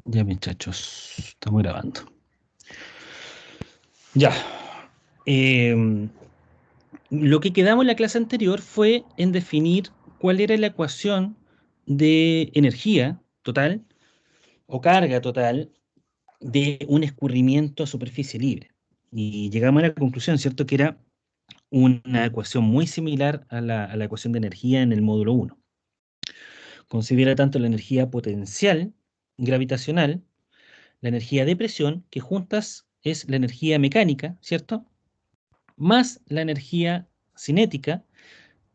Ya, muchachos, estamos grabando. Ya. em, lo que quedamos en la clase anterior fue en definir cuál era la ecuación de energía total o carga total de un escurrimiento a superficie libre. Y llegamos a la conclusión, ¿cierto?, que era una ecuación muy similar a la ecuación de energía en el módulo uno. Considera tanto la energía potencial gravitacional, la energía de presión, que juntas es la energía mecánica, ¿cierto?, más la energía cinética,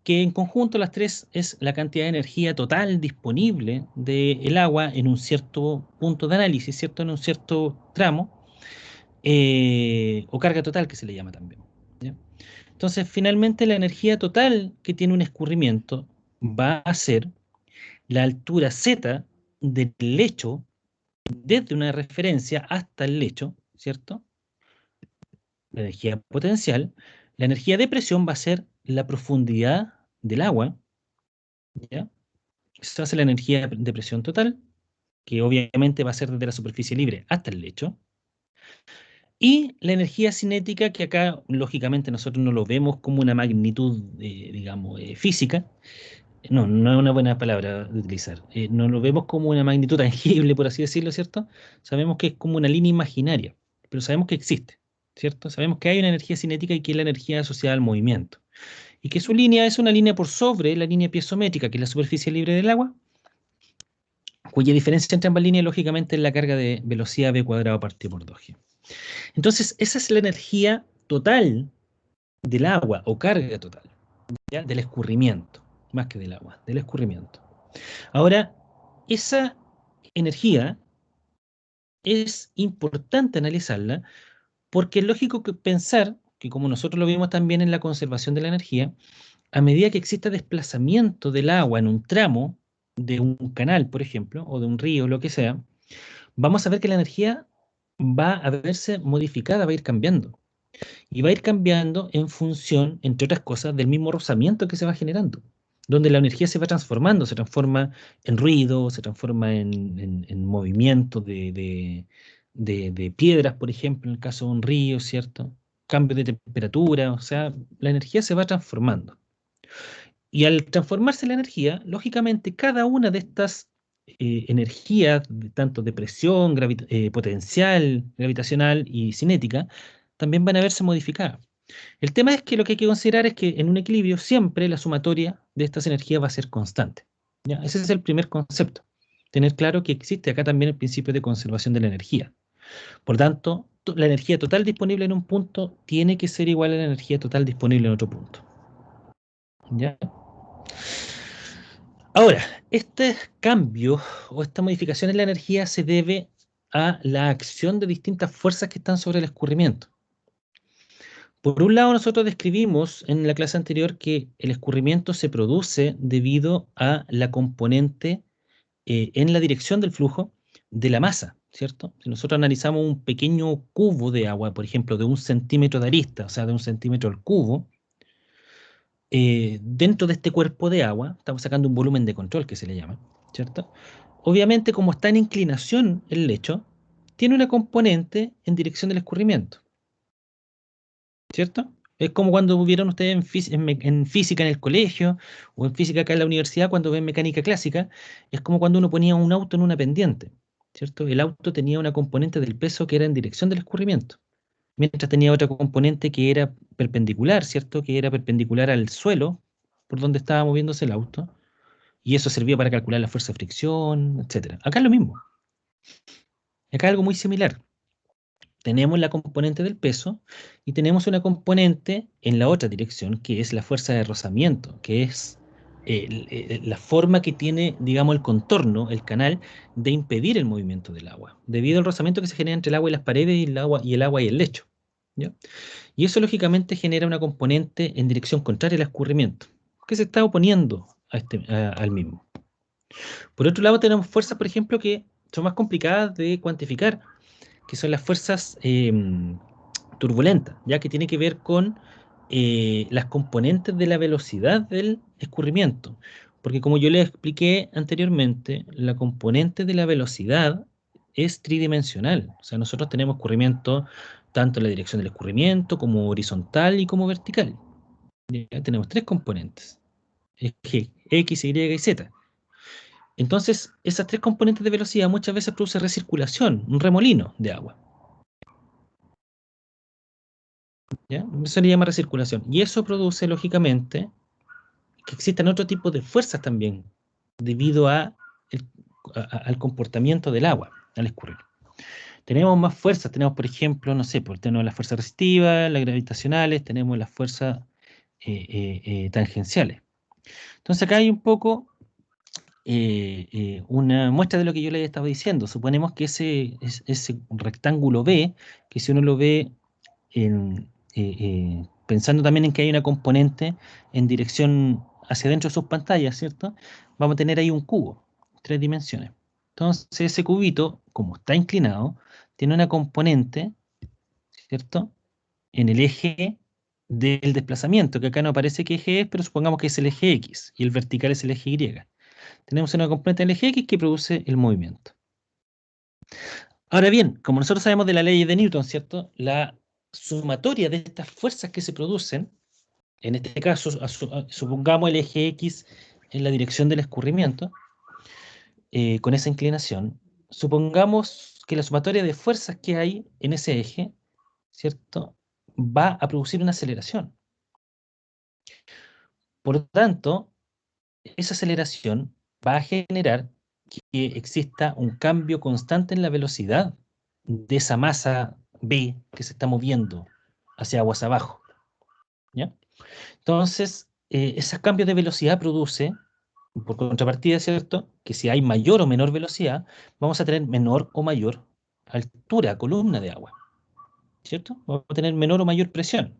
que en conjunto las tres es la cantidad de energía total disponible del agua en un cierto punto de análisis, ¿cierto? En un cierto tramo, o carga total que se le llama también. ¿Ya? Entonces, finalmente la energía total que tiene un escurrimiento va a ser la altura z del lecho desde una referencia hasta el lecho, ¿cierto? La energía potencial. La energía de presión va a ser la profundidad del agua, ¿ya? Esa va a ser la energía de presión total, que obviamente va a ser desde la superficie libre hasta el lecho. Y la energía cinética, que acá lógicamente nosotros no lo vemos como una magnitud, digamos, física. No, no es una buena palabra de utilizar. No lo vemos como una magnitud tangible, por así decirlo, ¿cierto? Sabemos que es como una línea imaginaria, pero sabemos que existe, ¿cierto? Sabemos que hay una energía cinética y que es la energía asociada al movimiento. Y que su línea es una línea por sobre la línea piezométrica, que es la superficie libre del agua, cuya diferencia entre ambas líneas, lógicamente, es la carga de velocidad v cuadrado partido por 2g. Entonces, esa es la energía total del agua o carga total, ¿ya? Del escurrimiento, más que del agua, del escurrimiento. Ahora, esa energía es importante analizarla porque es lógico que pensar que, como nosotros lo vimos también en la conservación de la energía, a medida que exista desplazamiento del agua en un tramo de un canal, por ejemplo, o de un río, lo que sea, vamos a ver que la energía va a verse modificada, va a ir cambiando. Y va a ir cambiando en función, entre otras cosas, del mismo rozamiento que se va generando, donde la energía se va transformando, se transforma en ruido, se transforma en movimiento de piedras, por ejemplo, en el caso de un río, ¿cierto? Cambio de temperatura, o sea, la energía se va transformando. Y al transformarse la energía, lógicamente cada una de estas energías, tanto de presión, potencial, gravitacional y cinética, también van a verse modificadas. El tema es que lo que hay que considerar es que en un equilibrio siempre la sumatoria de estas energías va a ser constante. ¿Ya? Ese es el primer concepto. Tener claro que existe acá también el principio de conservación de la energía. Por tanto, la energía total disponible en un punto tiene que ser igual a la energía total disponible en otro punto. ¿Ya? Ahora, este cambio o esta modificación en la energía se debe a la acción de distintas fuerzas que están sobre el escurrimiento. Por un lado, nosotros describimos en la clase anterior que el escurrimiento se produce debido a la componente en la dirección del flujo de la masa, ¿cierto? Si nosotros analizamos un pequeño cubo de agua, por ejemplo, de 1 centímetro de arista, o sea, de 1 centímetro al cubo, dentro de este cuerpo de agua, estamos sacando un volumen de control que se le llama, ¿cierto? Obviamente, como está en inclinación el lecho, tiene una componente en dirección del escurrimiento, ¿cierto? Es como cuando vieron ustedes en física en el colegio o en física acá en la universidad, cuando ven mecánica clásica, es como cuando uno ponía un auto en una pendiente, ¿cierto? El auto tenía una componente del peso que era en dirección del escurrimiento, mientras tenía otra componente que era perpendicular, ¿cierto? Que era perpendicular al suelo por donde estaba moviéndose el auto, y eso servía para calcular la fuerza de fricción, etcétera. Acá es lo mismo. Acá es algo muy similar. Tenemos la componente del peso y tenemos una componente en la otra dirección, que es la fuerza de rozamiento, que es la forma que tiene, digamos, el contorno, el canal, de impedir el movimiento del agua, debido al rozamiento que se genera entre el agua y las paredes y el agua y el lecho. ¿Ya? Y eso lógicamente genera una componente en dirección contraria al escurrimiento, que se está oponiendo al mismo. Por otro lado, tenemos fuerzas, por ejemplo, que son más complicadas de cuantificar, que son las fuerzas turbulentas, ya que tiene que ver con las componentes de la velocidad del escurrimiento. Porque como yo les expliqué anteriormente, la componente de la velocidad es tridimensional. O sea, nosotros tenemos escurrimiento tanto en la dirección del escurrimiento como horizontal y como vertical. ¿Ya? Tenemos tres componentes, eje X, Y y Z. Entonces, esas tres componentes de velocidad muchas veces produce recirculación, un remolino de agua. ¿Ya? Eso se le llama recirculación. Y eso produce, lógicamente, que existan otro tipo de fuerzas también, debido al comportamiento del agua al escurrir. Tenemos más fuerzas, tenemos, por ejemplo, no sé, tenemos las fuerzas resistivas, las gravitacionales, tenemos las fuerzas tangenciales. Entonces acá hay un poco una muestra de lo que yo les estaba diciendo. Suponemos que ese rectángulo B, que si uno lo ve pensando también en que hay una componente en dirección hacia adentro de sus pantallas, ¿cierto? Vamos a tener ahí un cubo, tres dimensiones. Entonces ese cubito, como está inclinado, tiene una componente, ¿cierto? En el eje del desplazamiento, que acá no aparece qué eje es, pero supongamos que es el eje X y el vertical es el eje Y. Tenemos una componente del eje X que produce el movimiento. Ahora bien, como nosotros sabemos de la ley de Newton, ¿cierto? La sumatoria de estas fuerzas que se producen, en este caso, supongamos el eje X en la dirección del escurrimiento, con esa inclinación, supongamos que la sumatoria de fuerzas que hay en ese eje, ¿cierto? Va a producir una aceleración. Por lo tanto, esa aceleración va a generar que exista un cambio constante en la velocidad de esa masa B que se está moviendo hacia aguas abajo, ¿ya? Entonces, esos cambios de velocidad produce, por contrapartida, ¿cierto? Que si hay mayor o menor velocidad, vamos a tener menor o mayor altura, columna de agua, ¿cierto? Vamos a tener menor o mayor presión.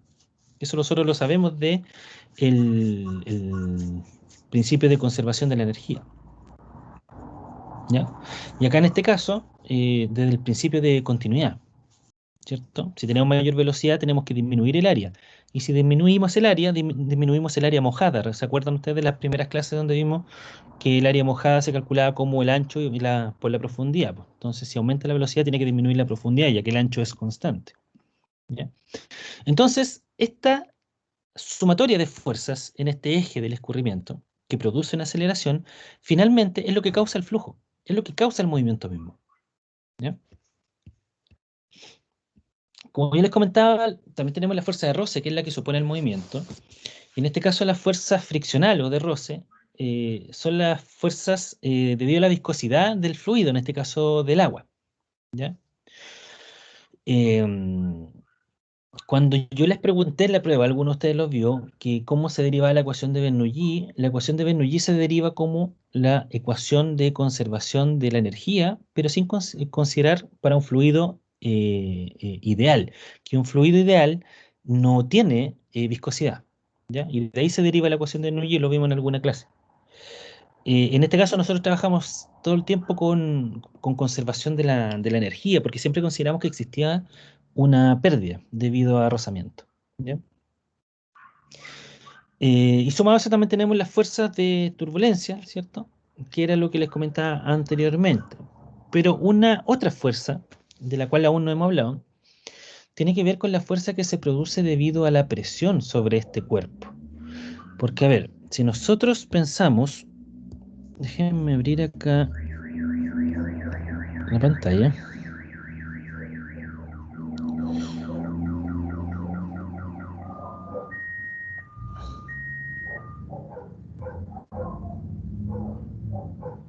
Eso nosotros lo sabemos de el principio de conservación de la energía. ¿Ya? Y acá en este caso, desde el principio de continuidad, ¿cierto? Si tenemos mayor velocidad, tenemos que disminuir el área. Y si disminuimos el área, disminuimos el área mojada. ¿Se acuerdan ustedes de las primeras clases donde vimos que el área mojada se calculaba como el ancho y por la profundidad? Pues. Entonces, si aumenta la velocidad, tiene que disminuir la profundidad, ya que el ancho es constante. ¿Ya? Entonces, esta sumatoria de fuerzas en este eje del escurrimiento, que produce una aceleración, finalmente es lo que causa el flujo, es lo que causa el movimiento mismo. ¿Ya? Como ya les comentaba, también tenemos la fuerza de roce, que es la que supone el movimiento. Y en este caso, la fuerza friccional o de roce son las fuerzas debido a la viscosidad del fluido, en este caso del agua. ¿Ya? Em, Cuando yo les pregunté en la prueba, alguno de ustedes lo vio, que cómo se derivaba la ecuación de Bernoulli se deriva como la ecuación de conservación de la energía, pero sin considerar para un fluido ideal, que un fluido ideal no tiene viscosidad, ¿ya? Y de ahí se deriva la ecuación de Bernoulli, lo vimos en alguna clase. En este caso nosotros trabajamos todo el tiempo con conservación de la energía, porque siempre consideramos que existía una pérdida debido a rozamiento. ¿Ya? Y sumado a eso también tenemos las fuerzas de turbulencia, ¿cierto? Que era lo que les comentaba anteriormente. Pero una otra fuerza, de la cual aún no hemos hablado, tiene que ver con la fuerza que se produce debido a la presión sobre este cuerpo. Porque, a ver, si nosotros pensamos, déjenme abrir acá la pantalla.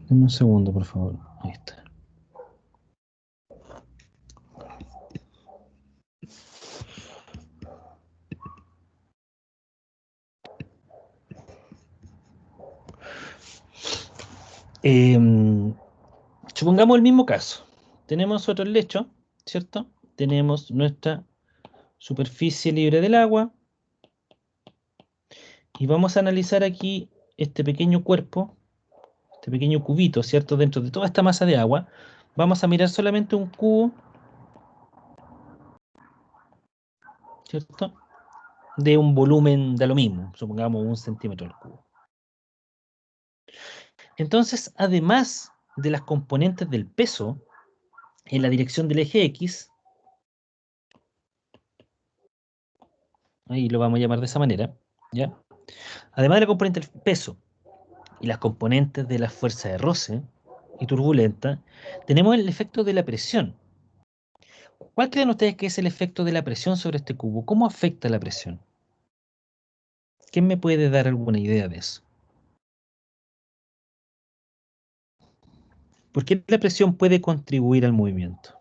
Dame un segundo, por favor. Ahí está. Em, Supongamos el mismo caso. Tenemos otro lecho, ¿cierto? Tenemos nuestra superficie libre del agua y vamos a analizar aquí este pequeño cuerpo, este pequeño cubito, ¿cierto? Dentro de toda esta masa de agua, vamos a mirar solamente un cubo, ¿cierto? De un volumen de lo mismo, supongamos 1 centímetro al cubo. Entonces, además de las componentes del peso, en la dirección del eje X, ahí lo vamos a llamar de esa manera, ¿ya? Además de la componente del peso y las componentes de la fuerza de roce y turbulenta, tenemos el efecto de la presión. ¿Cuál creen ustedes que es el efecto de la presión sobre este cubo? ¿Cómo afecta la presión? ¿Quién me puede dar alguna idea de eso? ¿Por qué la presión puede contribuir al movimiento?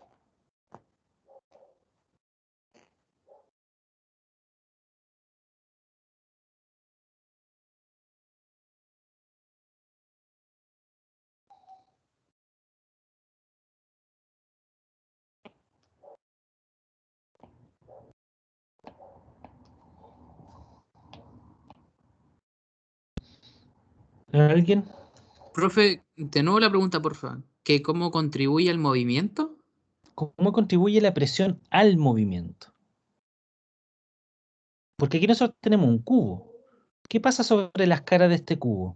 ¿Alguien? Profe, de nuevo la pregunta, por favor. ¿Que cómo contribuye al movimiento? ¿Cómo contribuye la presión al movimiento? Porque aquí nosotros tenemos un cubo. ¿Qué pasa sobre las caras de este cubo?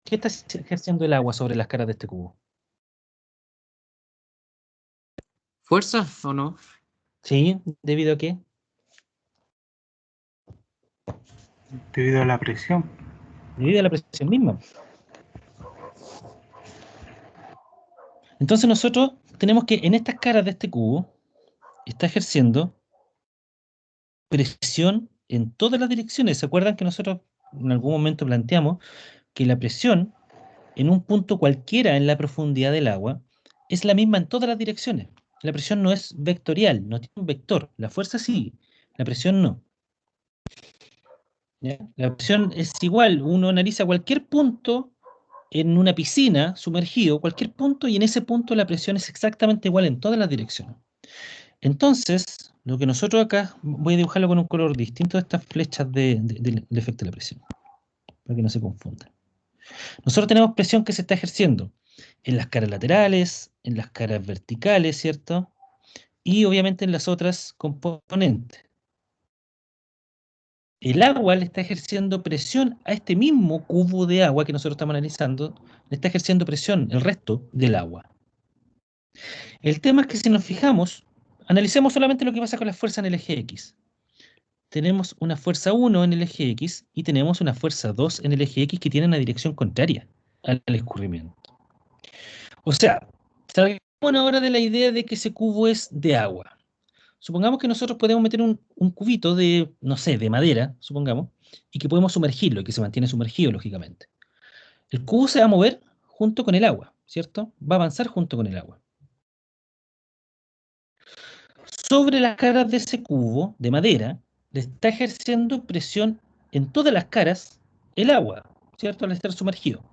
¿Qué está ejerciendo el agua sobre las caras de este cubo? ¿Fuerza o no? ¿Sí? ¿Debido a qué? Debido a la presión. Debido a la presión misma. Entonces nosotros tenemos que en estas caras de este cubo está ejerciendo presión en todas las direcciones. ¿Se acuerdan que nosotros en algún momento planteamos que la presión en un punto cualquiera en la profundidad del agua es la misma en todas las direcciones? La presión no es vectorial, no tiene un vector. La fuerza sí, la presión no. ¿Ya? La presión es igual. Uno analiza cualquier punto en una piscina sumergido, cualquier punto, y en ese punto la presión es exactamente igual en todas las direcciones. Entonces, lo que nosotros acá, voy a dibujarlo con un color distinto de estas flechas del efecto de la presión, para que no se confundan. Nosotros tenemos presión que se está ejerciendo en las caras laterales, en las caras verticales, ¿cierto? Y obviamente en las otras componentes. El agua le está ejerciendo presión a este mismo cubo de agua que nosotros estamos analizando, le está ejerciendo presión el resto del agua. El tema es que si nos fijamos, analicemos solamente lo que pasa con las fuerzas en el eje X. Tenemos una fuerza 1 en el eje X y tenemos una fuerza 2 en el eje X que tienen una dirección contraria al escurrimiento. O sea, salgamos ahora de la idea de que ese cubo es de agua. Supongamos que nosotros podemos meter un cubito de, no sé, de madera, supongamos, y que podemos sumergirlo y que se mantiene sumergido, lógicamente. El cubo se va a mover junto con el agua, ¿cierto? Va a avanzar junto con el agua. Sobre las caras de ese cubo de madera, le está ejerciendo presión en todas las caras el agua, ¿cierto? Al estar sumergido.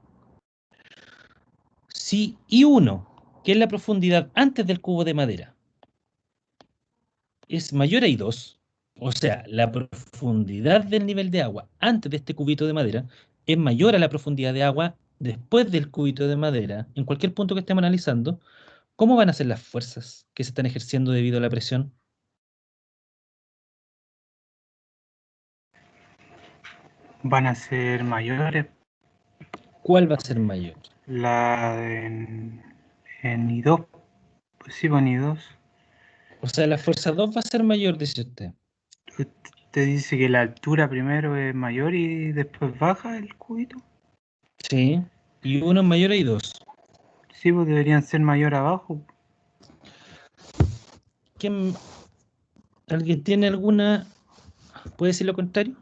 Si I1, que es la profundidad antes del cubo de madera, es mayor a I2, o sea, la profundidad del nivel de agua antes de este cubito de madera es mayor a la profundidad de agua después del cubito de madera, en cualquier punto que estemos analizando, ¿cómo van a ser las fuerzas que se están ejerciendo debido a la presión? Van a ser mayores. ¿Cuál va a ser mayor? En I2. Pues sí, en I2. O sea, la fuerza 2 va a ser mayor, dice usted. Te dice que la altura primero es mayor y después baja el cubito. Sí. Y uno es mayor y dos. Sí, pues deberían ser mayor abajo. ¿Quién, ¿Alguien tiene alguna? ¿Puede decir lo contrario?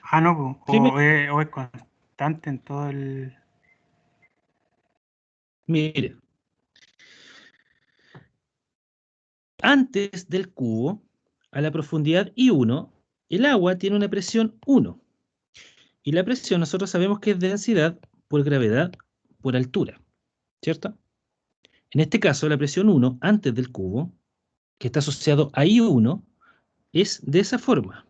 Ah, no, pues, Primero, o es constante en todo el... mire, antes del cubo, a la profundidad I1, el agua tiene una presión 1. Y la presión nosotros sabemos que es densidad por gravedad por altura, ¿cierto? En este caso, la presión 1 antes del cubo, que está asociado a I1, es de esa forma.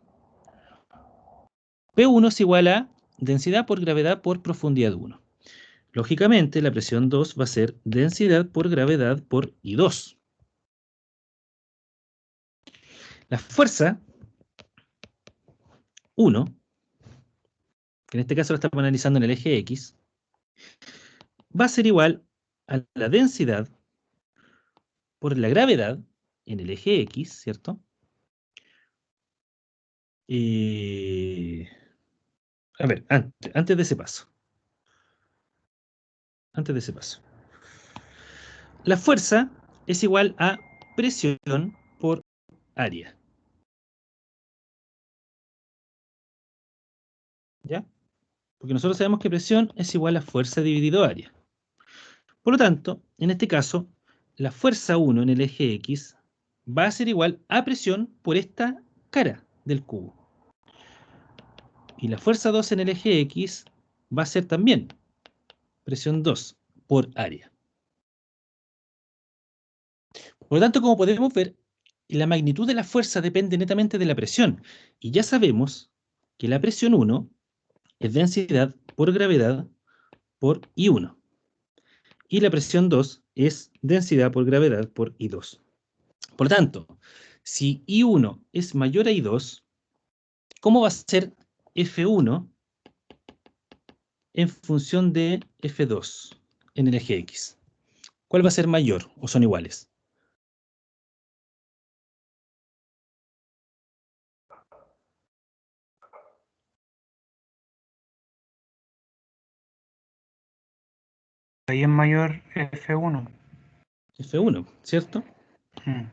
P1 es igual a densidad por gravedad por profundidad 1. Lógicamente, la presión 2 va a ser densidad por gravedad por I2. La fuerza 1 que en este caso lo estamos analizando en el eje X, va a ser igual a la densidad por la gravedad en el eje X, ¿cierto? A ver, antes de ese paso. Antes de ese paso. La fuerza es igual a presión por área. ¿Ya? Porque nosotros sabemos que presión es igual a fuerza dividido área. Por lo tanto, en este caso, la fuerza 1 en el eje X va a ser igual a presión por esta cara del cubo. Y la fuerza 2 en el eje X va a ser también presión 2 por área. Por lo tanto, como podemos ver, la magnitud de la fuerza depende netamente de la presión. Y ya sabemos que la presión 1 es densidad por gravedad por I1. Y la presión 2 es densidad por gravedad por I2. Por lo tanto, si I1 es mayor a I2, ¿cómo va a ser F1 en función de F2 en el eje X? ¿Cuál va a ser mayor o son iguales? Ahí es mayor F1. F1, ¿cierto? Mm.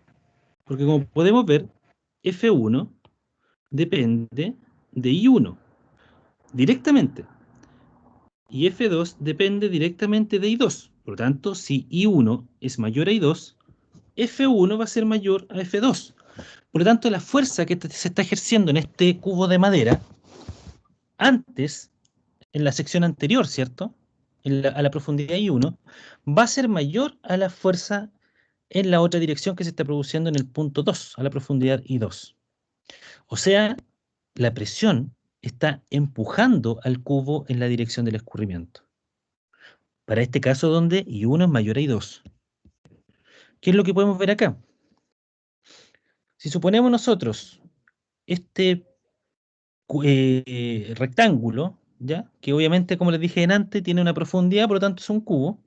Porque como podemos ver, F1 depende de I1 directamente. Y F2 depende directamente de I2. Por lo tanto, si I1 es mayor a I2, F1 va a ser mayor a F2. Por lo tanto, la fuerza que se está ejerciendo en este cubo de madera, antes, en la sección anterior, ¿cierto? A la profundidad I1, va a ser mayor a la fuerza en la otra dirección que se está produciendo en el punto 2, a la profundidad I2. O sea, la presión está empujando al cubo en la dirección del escurrimiento. Para este caso donde I1 es mayor a I2. ¿Qué es lo que podemos ver acá? Si suponemos nosotros este rectángulo, ¿ya? Que obviamente, como les dije antes, tiene una profundidad, por lo tanto es un cubo,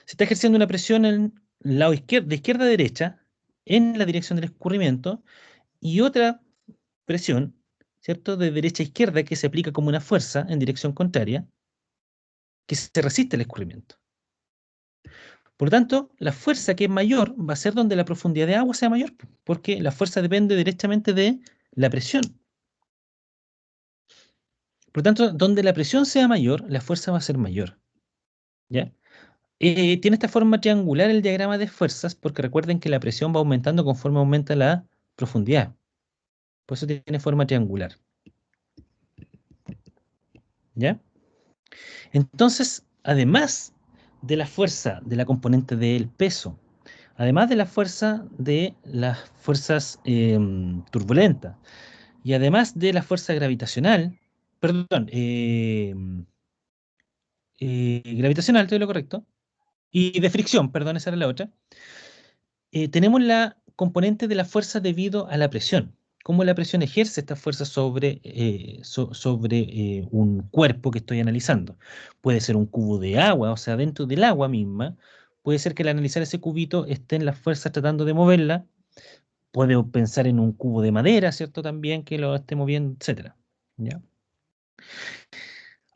se está ejerciendo una presión en el lado izquierdo, de izquierda a derecha, en la dirección del escurrimiento, y otra presión, ¿cierto? De derecha a izquierda, que se aplica como una fuerza en dirección contraria, que se resiste al escurrimiento. Por lo tanto, la fuerza que es mayor va a ser donde la profundidad de agua sea mayor, porque la fuerza depende directamente de la presión. Por lo tanto, donde la presión sea mayor, la fuerza va a ser mayor. ¿Ya? Tiene esta forma triangular el diagrama de fuerzas, porque recuerden que la presión va aumentando conforme aumenta la profundidad. Por eso tiene forma triangular. ¿Ya? Entonces, además de la fuerza de la componente del peso, además de la fuerza de las fuerzas turbulentas, y además de la fuerza gravitacional, perdón, gravitacional, todo lo correcto, y de fricción, perdón, esa era la otra, tenemos la componente de la fuerza debido a la presión. Cómo la presión ejerce esta fuerza sobre, un cuerpo que estoy analizando. Puede ser un cubo de agua, o sea, dentro del agua misma. Puede ser que al analizar ese cubito estén las fuerzas tratando de moverla. Puede pensar en un cubo de madera, ¿cierto? También que lo esté moviendo, etcétera. ¿Ya?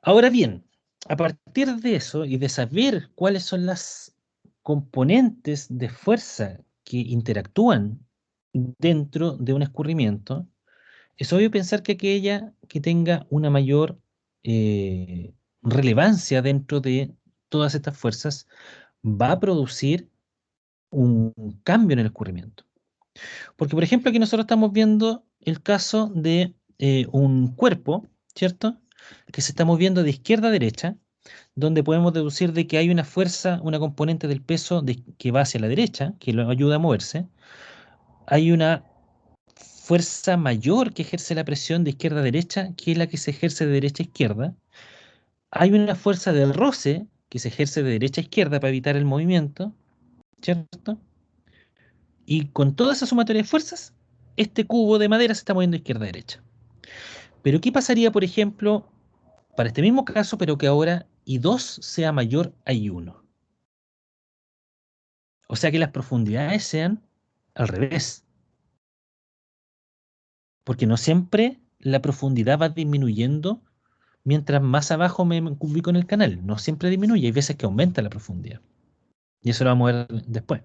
Ahora bien, a partir de eso y de saber cuáles son las componentes de fuerza que interactúan dentro de un escurrimiento, es obvio pensar que aquella que tenga una mayor relevancia dentro de todas estas fuerzas va a producir un cambio en el escurrimiento. Porque, por ejemplo, aquí nosotros estamos viendo el caso de un cuerpo, ¿cierto? Que se está moviendo de izquierda a derecha, donde podemos deducir de que hay una fuerza, una componente del peso que va hacia la derecha, que lo ayuda a moverse. Hay una fuerza mayor que ejerce la presión de izquierda a derecha, que es la que se ejerce de derecha a izquierda. Hay una fuerza de roce que se ejerce de derecha a izquierda para evitar el movimiento, ¿cierto? Y con toda esa sumatoria de fuerzas, este cubo de madera se está moviendo de izquierda a derecha. Pero ¿qué pasaría, por ejemplo, para este mismo caso, pero que ahora I2 sea mayor a I1. O sea que las profundidades sean al revés. Porque no siempre la profundidad va disminuyendo mientras más abajo me ubico en el canal. No siempre disminuye, hay veces que aumenta la profundidad. Y eso lo vamos a ver después.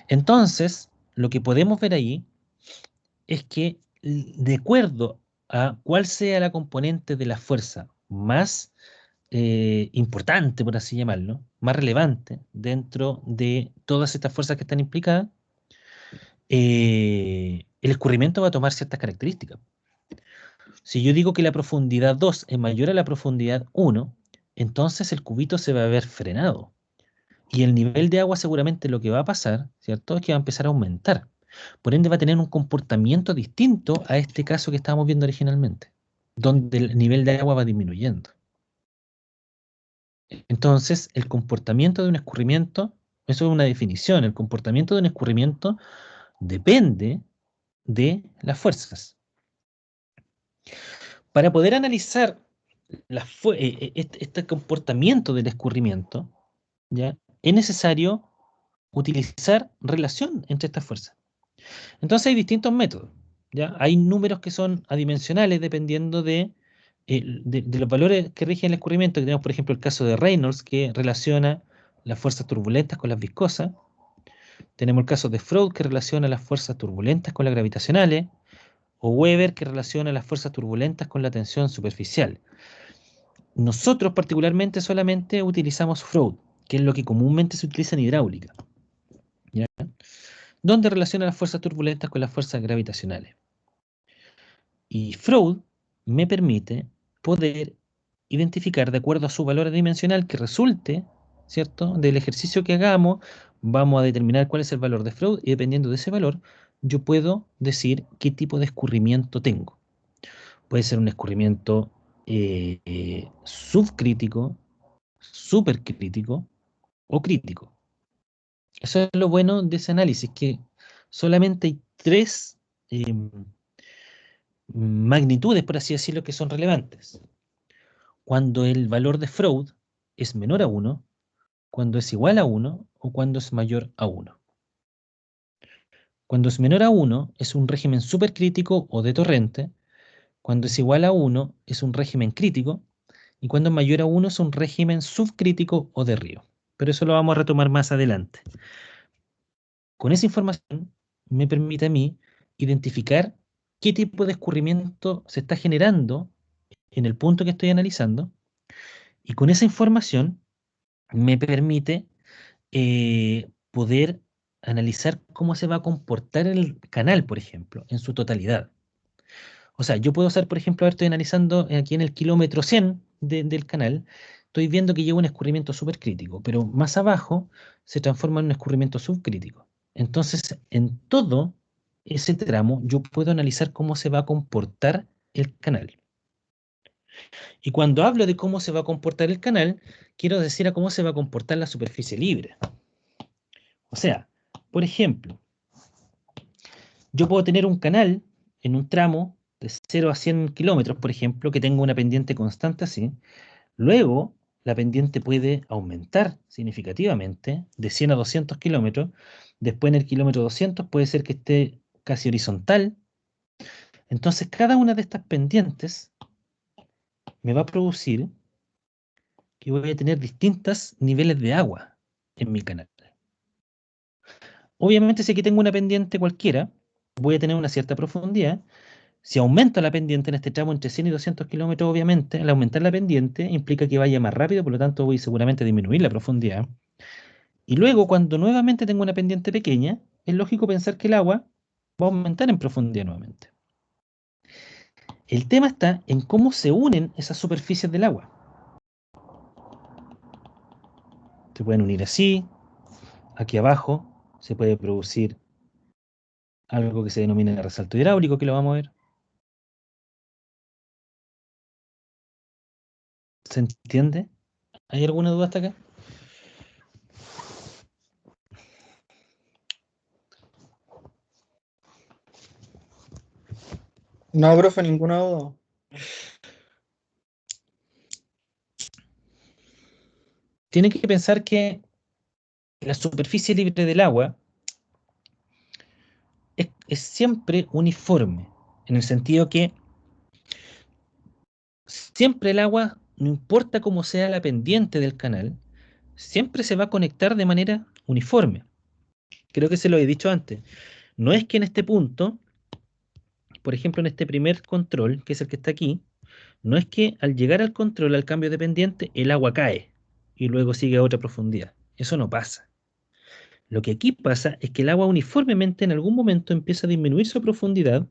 Entonces, lo que podemos ver ahí es que de acuerdo a cuál sea la componente de la fuerza más importante, por así llamarlo, más relevante dentro de todas estas fuerzas que están implicadas, el escurrimiento va a tomar ciertas características. Si yo digo que la profundidad 2 es mayor a la profundidad 1, entonces el cubito se va a ver frenado. Y el nivel de agua seguramente lo que va a pasar, ¿cierto? Es que va a empezar a aumentar. Por ende va a tener un comportamiento distinto a este caso que estábamos viendo originalmente, donde el nivel de agua va disminuyendo. Entonces, el comportamiento de un escurrimiento, eso es una definición, el comportamiento de un escurrimiento depende de las fuerzas. Para poder analizar este comportamiento del escurrimiento, ¿ya? Es necesario utilizar relación entre estas fuerzas. Entonces hay distintos métodos, ¿ya? Hay números que son adimensionales dependiendo de los valores que rigen el escurrimiento. Tenemos, por ejemplo, el caso de Reynolds, que relaciona las fuerzas turbulentas con las viscosas. Tenemos el caso de Freud, que relaciona las fuerzas turbulentas con las gravitacionales. O Weber, que relaciona las fuerzas turbulentas con la tensión superficial. Nosotros particularmente solamente utilizamos Freud, que es lo que comúnmente se utiliza en hidráulica, ¿ya? Donde relaciona las fuerzas turbulentas con las fuerzas gravitacionales. Y Freud me permite poder identificar de acuerdo a su valor dimensional que resulte, ¿cierto? Del ejercicio que hagamos, vamos a determinar cuál es el valor de Freud y dependiendo de ese valor, yo puedo decir qué tipo de escurrimiento tengo. Puede ser un escurrimiento subcrítico, supercrítico o crítico. Eso es lo bueno de ese análisis, que solamente hay tres magnitudes, por así decirlo, que son relevantes. Cuando el valor de Freud es menor a 1, cuando es igual a 1 o cuando es mayor a 1. Cuando es menor a 1 es un régimen supercrítico o de torrente, cuando es igual a 1 es un régimen crítico y cuando es mayor a 1 es un régimen subcrítico o de río. Pero eso lo vamos a retomar más adelante. Con esa información me permite a mí identificar qué tipo de escurrimiento se está generando en el punto que estoy analizando y con esa información me permite poder analizar cómo se va a comportar el canal, por ejemplo, en su totalidad. O sea, yo puedo hacer, por ejemplo, estoy analizando aquí en el kilómetro 100 del canal, estoy viendo que lleva un escurrimiento supercrítico, pero más abajo se transforma en un escurrimiento subcrítico. Entonces, en todo ese tramo, yo puedo analizar cómo se va a comportar el canal. Y cuando hablo de cómo se va a comportar el canal, quiero decir a cómo se va a comportar la superficie libre. O sea, por ejemplo, yo puedo tener un canal en un tramo de 0 a 100 kilómetros, por ejemplo, que tenga una pendiente constante así. Luego, la pendiente puede aumentar significativamente de 100 a 200 kilómetros. Después, en el kilómetro 200 puede ser que esté casi horizontal. Entonces, cada una de estas pendientes me va a producir que voy a tener distintos niveles de agua en mi canal. Obviamente, si aquí tengo una pendiente cualquiera, voy a tener una cierta profundidad. Si aumenta la pendiente en este tramo entre 100 y 200 kilómetros, obviamente, al aumentar la pendiente implica que vaya más rápido, por lo tanto voy seguramente a disminuir la profundidad. Y luego, cuando nuevamente tengo una pendiente pequeña, es lógico pensar que el agua va a aumentar en profundidad nuevamente. El tema está en cómo se unen esas superficies del agua. Se pueden unir así, aquí abajo se puede producir algo que se denomina resalto hidráulico, que lo vamos a ver. ¿Se entiende? ¿Hay alguna duda hasta acá? No, profe, ninguna duda. tienen que pensar que la superficie libre del agua es siempre uniforme, en el sentido que siempre el agua, no importa cómo sea la pendiente del canal, siempre se va a conectar de manera uniforme. Creo que se lo he dicho antes. No es que en este punto, por ejemplo, en este primer control, que es el que está aquí, no es que al llegar al control, al cambio de pendiente, el agua cae y luego sigue a otra profundidad. Eso no pasa. Lo que aquí pasa es que el agua uniformemente en algún momento empieza a disminuir su profundidad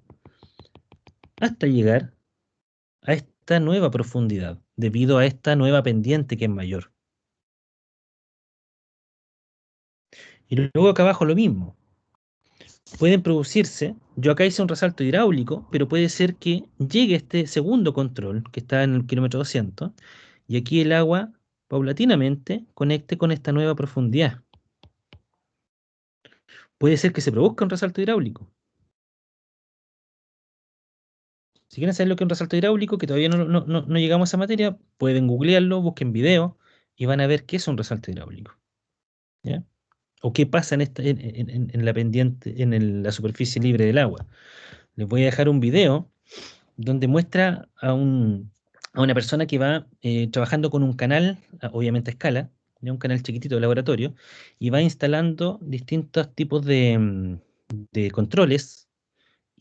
hasta llegar a esta nueva profundidad, debido a esta nueva pendiente que es mayor. Y luego acá abajo lo mismo. Pueden producirse, yo acá hice un resalto hidráulico, pero puede ser que llegue este segundo control, que está en el kilómetro 200, y aquí el agua paulatinamente conecte con esta nueva profundidad. Puede ser que se produzca un resalto hidráulico. Si quieren saber lo que es un resalto hidráulico, que todavía no llegamos a esa materia, pueden googlearlo, busquen video y van a ver qué es un resalto hidráulico. ¿Ya? O qué pasa en la pendiente, la superficie libre del agua. Les voy a dejar un video donde muestra a una persona que va trabajando con un canal, obviamente a escala, ya un canal chiquitito de laboratorio, y va instalando distintos tipos de controles,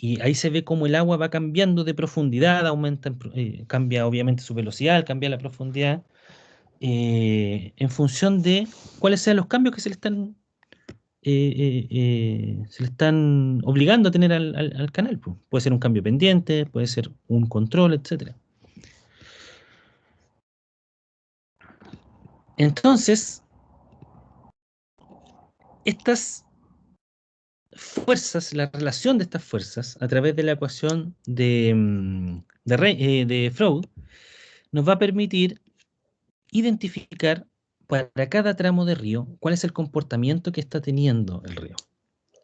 y ahí se ve cómo el agua va cambiando de profundidad, cambia obviamente su velocidad, cambia la profundidad, en función de cuáles sean los cambios que se le están obligando a tener al canal, pues. Puede ser un cambio pendiente, puede ser un control, etcétera. Entonces, estas fuerzas, la relación de estas fuerzas a través de la ecuación de Freud, nos va a permitir identificar para cada tramo de río cuál es el comportamiento que está teniendo el río.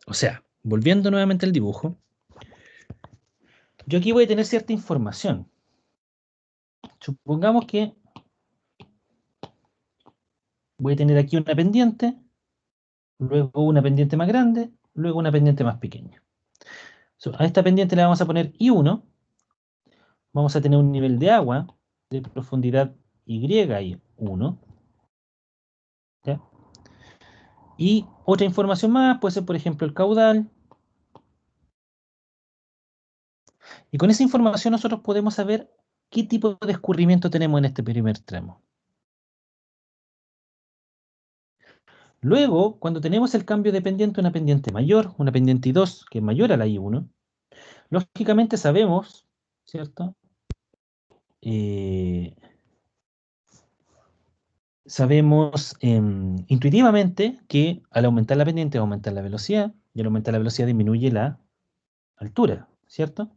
O sea, volviendo nuevamente al dibujo, yo aquí voy a tener cierta información. Supongamos que voy a tener aquí una pendiente, luego una pendiente más grande, luego una pendiente más pequeña. A esta pendiente le vamos a poner I1, vamos a tener un nivel de agua de profundidad Y1, ¿ya? Y otra información más puede ser, por ejemplo, el caudal. Y con esa información nosotros podemos saber qué tipo de escurrimiento tenemos en este primer tramo. Luego, cuando tenemos el cambio de pendiente, una pendiente mayor, una pendiente I2, que es mayor a la I1, lógicamente sabemos, ¿cierto? Eh, sabemos intuitivamente que al aumentar la pendiente va a aumentar la velocidad, y al aumentar la velocidad disminuye la altura, ¿cierto?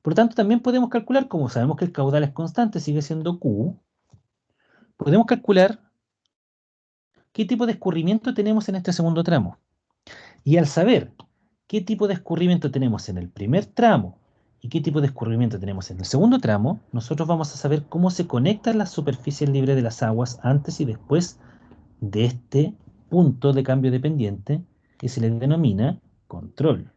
Por lo tanto, también podemos calcular, como sabemos que el caudal es constante, sigue siendo Q, podemos calcular qué tipo de escurrimiento tenemos en este segundo tramo. Y al saber qué tipo de escurrimiento tenemos en el primer tramo y qué tipo de escurrimiento tenemos en el segundo tramo, nosotros vamos a saber cómo se conectan las superficies libres de las aguas antes y después de este punto de cambio de pendiente que se le denomina control.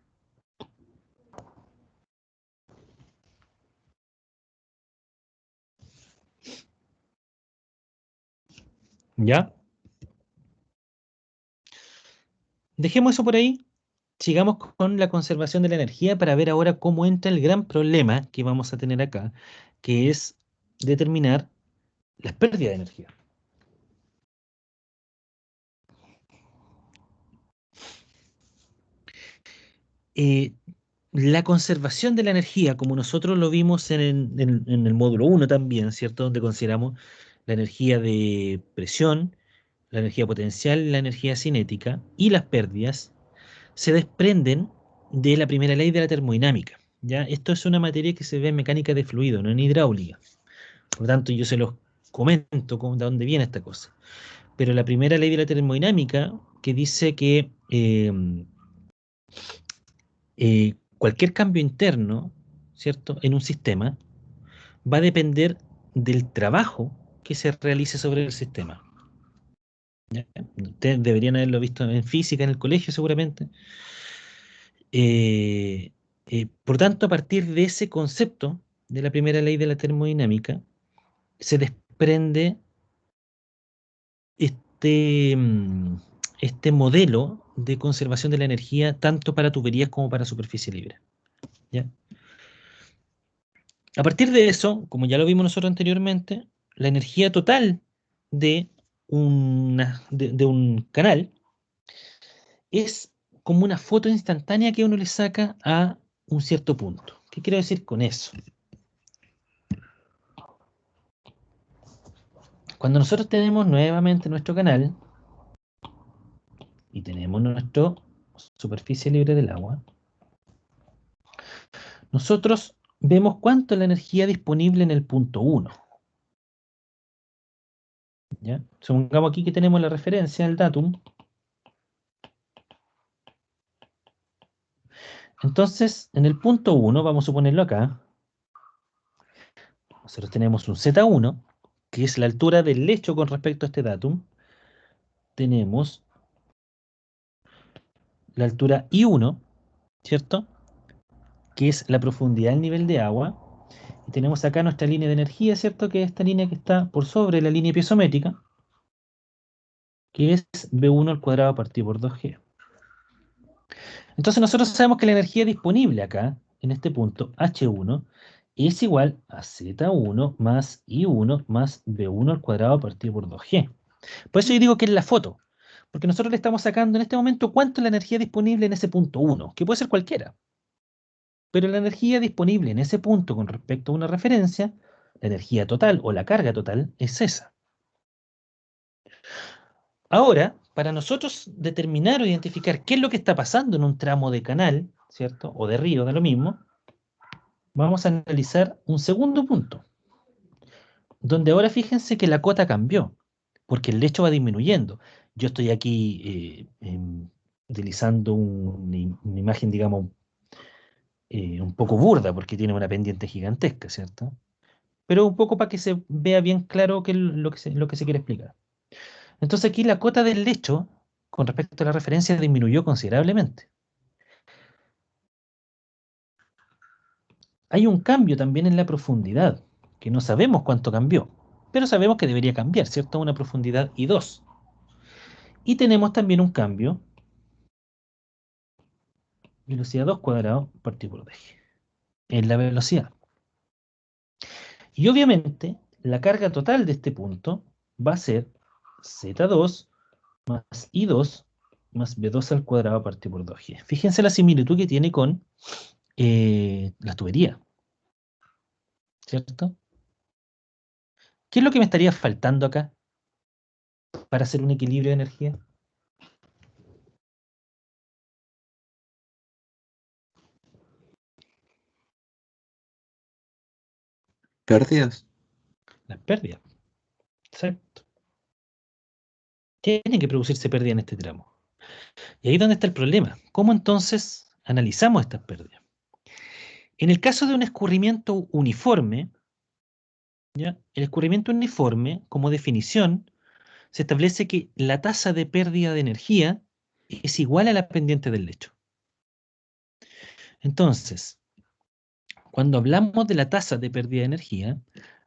¿Ya? Dejemos eso por ahí. Sigamos con la conservación de la energía para ver ahora cómo entra el gran problema que vamos a tener acá, que es determinar las pérdidas de energía. Eh, la conservación de la energía, como nosotros lo vimos en el módulo 1 también, ¿cierto? Donde consideramos la energía de presión, la energía potencial, la energía cinética y las pérdidas, se desprenden de la primera ley de la termodinámica. ¿Ya? Esto es una materia que se ve en mecánica de fluido, no en hidráulica. Por lo tanto, yo se los comento de dónde viene esta cosa. Pero la primera ley de la termodinámica que dice que cualquier cambio interno, ¿cierto?, en un sistema va a depender del trabajo que se realice sobre el sistema. ¿Ya? Ustedes deberían haberlo visto en física en el colegio seguramente. Eh, por tanto, a partir de ese concepto de la primera ley de la termodinámica, se desprende este, este modelo de conservación de la energía tanto para tuberías como para superficie libre. ¿Ya? A partir de eso, como ya lo vimos nosotros anteriormente, la energía total de, de un canal es como una foto instantánea que uno le saca a un cierto punto. ¿Qué quiero decir con eso? Cuando nosotros tenemos nuevamente nuestro canal y tenemos nuestra superficie libre del agua, nosotros vemos cuánto es la energía disponible en el punto 1. ¿Ya? Supongamos aquí que tenemos la referencia, el datum. Entonces, en el punto 1, vamos a ponerlo acá, nosotros tenemos un Z1, que es la altura del lecho con respecto a este datum. Tenemos la altura I1, ¿cierto? Que es la profundidad del nivel de agua. Y tenemos acá nuestra línea de energía, ¿cierto? Que es esta línea que está por sobre la línea piezométrica, que es B1 al cuadrado partido por 2G. Entonces nosotros sabemos que la energía disponible acá, en este punto, H1, es igual a Z1 más I1 más B1 al cuadrado partido por 2G. Por eso yo digo que es la foto, porque nosotros le estamos sacando en este momento cuánto es la energía disponible en ese punto 1, que puede ser cualquiera. Pero la energía disponible en ese punto con respecto a una referencia, la energía total o la carga total, es esa. Ahora, para nosotros determinar o identificar qué es lo que está pasando en un tramo de canal, ¿cierto? O de río, da lo mismo, vamos a analizar un segundo punto, donde ahora fíjense que la cota cambió, porque el lecho va disminuyendo. Yo estoy aquí utilizando una imagen, digamos, un poco burda, porque tiene una pendiente gigantesca, ¿cierto? Pero un poco para que se vea bien claro lo que se quiere explicar. Entonces aquí la cota del lecho, con respecto a la referencia, disminuyó considerablemente. Hay un cambio también en la profundidad, que no sabemos cuánto cambió, pero sabemos que debería cambiar, ¿cierto? Una profundidad I2. Y tenemos también un cambio, velocidad 2 cuadrado partido por dg, en la velocidad. Y obviamente, la carga total de este punto va a ser Z2 más I2 más B2 al cuadrado partido por 2G. Fíjense la similitud que tiene con las tuberías, ¿cierto? ¿Qué es lo que me estaría faltando acá para hacer un equilibrio de energía? Pérdidas. Las pérdidas. Exacto. Tienen que producirse pérdidas en este tramo. Y ahí es donde está el problema. ¿Cómo entonces analizamos estas pérdidas? En el caso de un escurrimiento uniforme, ¿ya? El escurrimiento uniforme, como definición, se establece que la tasa de pérdida de energía es igual a la pendiente del lecho. Entonces, cuando hablamos de la tasa de pérdida de energía,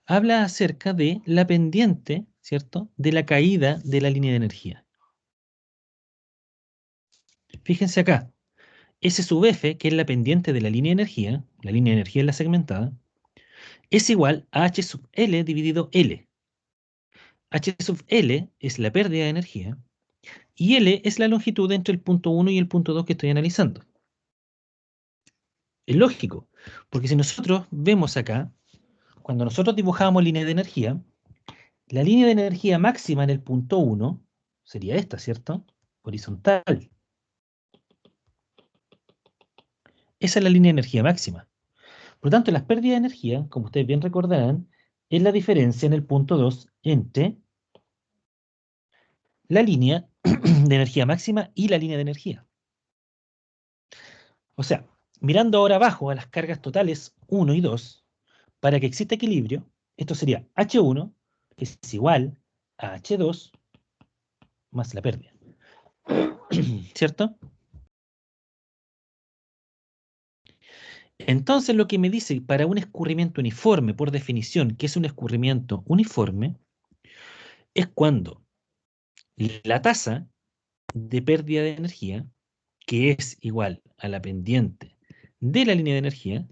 habla acerca de la pendiente, ¿cierto?, de la caída de la línea de energía. Fíjense acá, S sub F, que es la pendiente de la línea de energía es la segmentada, es igual a H sub L dividido L. H sub L es la pérdida de energía y L es la longitud entre el punto 1 y el punto 2 que estoy analizando. Es lógico, porque si nosotros vemos acá, cuando nosotros dibujamos línea de energía, la línea de energía máxima en el punto 1 sería esta, ¿cierto? Horizontal. Esa es la línea de energía máxima. Por lo tanto, las pérdidas de energía, como ustedes bien recordarán, es la diferencia en el punto 2 entre la línea de energía máxima y la línea de energía. O sea, mirando ahora abajo a las cargas totales 1 y 2, para que exista equilibrio, esto sería H1 es igual a H2 más la pérdida. ¿Cierto? Entonces lo que me dice para un escurrimiento uniforme, por definición, que es un escurrimiento uniforme, es cuando la tasa de pérdida de energía, que es igual a la pendiente de la línea de energía,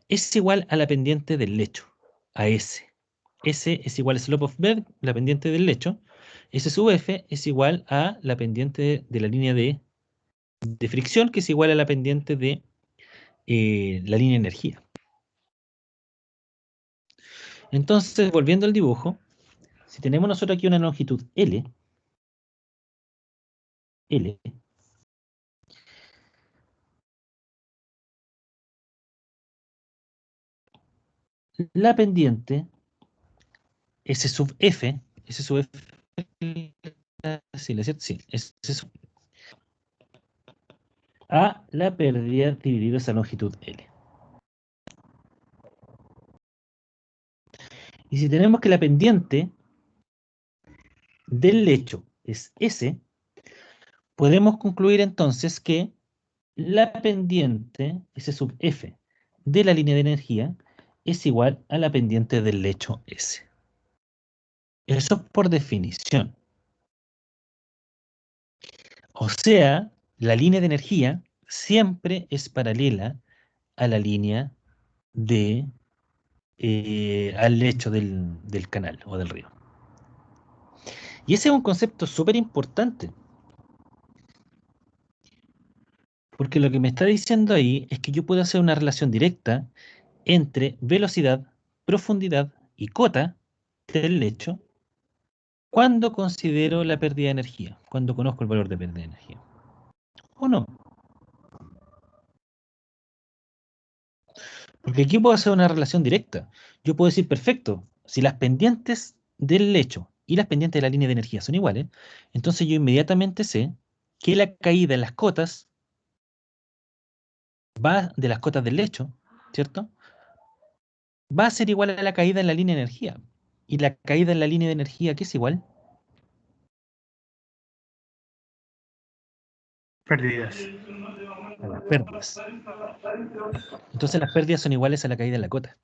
es igual a la pendiente del lecho, a S. S es igual a slope of bed, la pendiente del lecho. S sub F es igual a la pendiente de la línea de fricción, que es igual a la pendiente de la línea de energía. Entonces, volviendo al dibujo, si tenemos nosotros aquí una longitud L, la pendiente S sub F, sí, ¿cierto? Sí, S sub a la pérdida dividido esa longitud L. Y si tenemos que la pendiente del lecho es S, podemos concluir entonces que la pendiente, S sub F, de la línea de energía es igual a la pendiente del lecho S. Eso por definición. O sea, la línea de energía siempre es paralela a la línea de al lecho del canal o del río. Y ese es un concepto súper importante. Porque lo que me está diciendo ahí es que yo puedo hacer una relación directa entre velocidad, profundidad y cota del lecho cuando considero la pérdida de energía, cuando conozco el valor de pérdida de energía. ¿O no? Porque aquí puedo hacer una relación directa. Yo puedo decir, perfecto, si las pendientes del lecho y las pendientes de la línea de energía son iguales, entonces yo inmediatamente sé que la caída en las cotas va de las cotas del lecho, ¿cierto? Va a ser igual a la caída en la línea de energía. ¿Y la caída en la línea de energía qué es igual? Pérdidas. A las pérdidas. Entonces las pérdidas son iguales a la caída en la cota.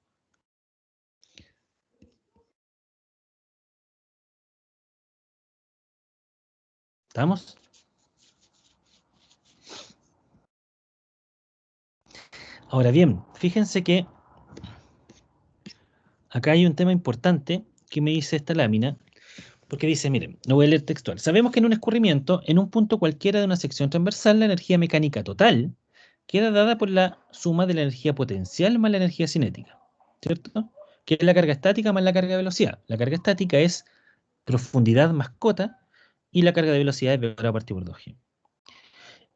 ¿Estamos? Ahora bien, fíjense que acá hay un tema importante que me dice esta lámina, porque dice, miren, lo voy a leer textual. Sabemos que en un escurrimiento, en un punto cualquiera de una sección transversal, la energía mecánica total queda dada por la suma de la energía potencial más la energía cinética, ¿cierto? Que es la carga estática más la carga de velocidad. La carga estática es profundidad más cota y la carga de velocidad es v cuadrado partido por 2g.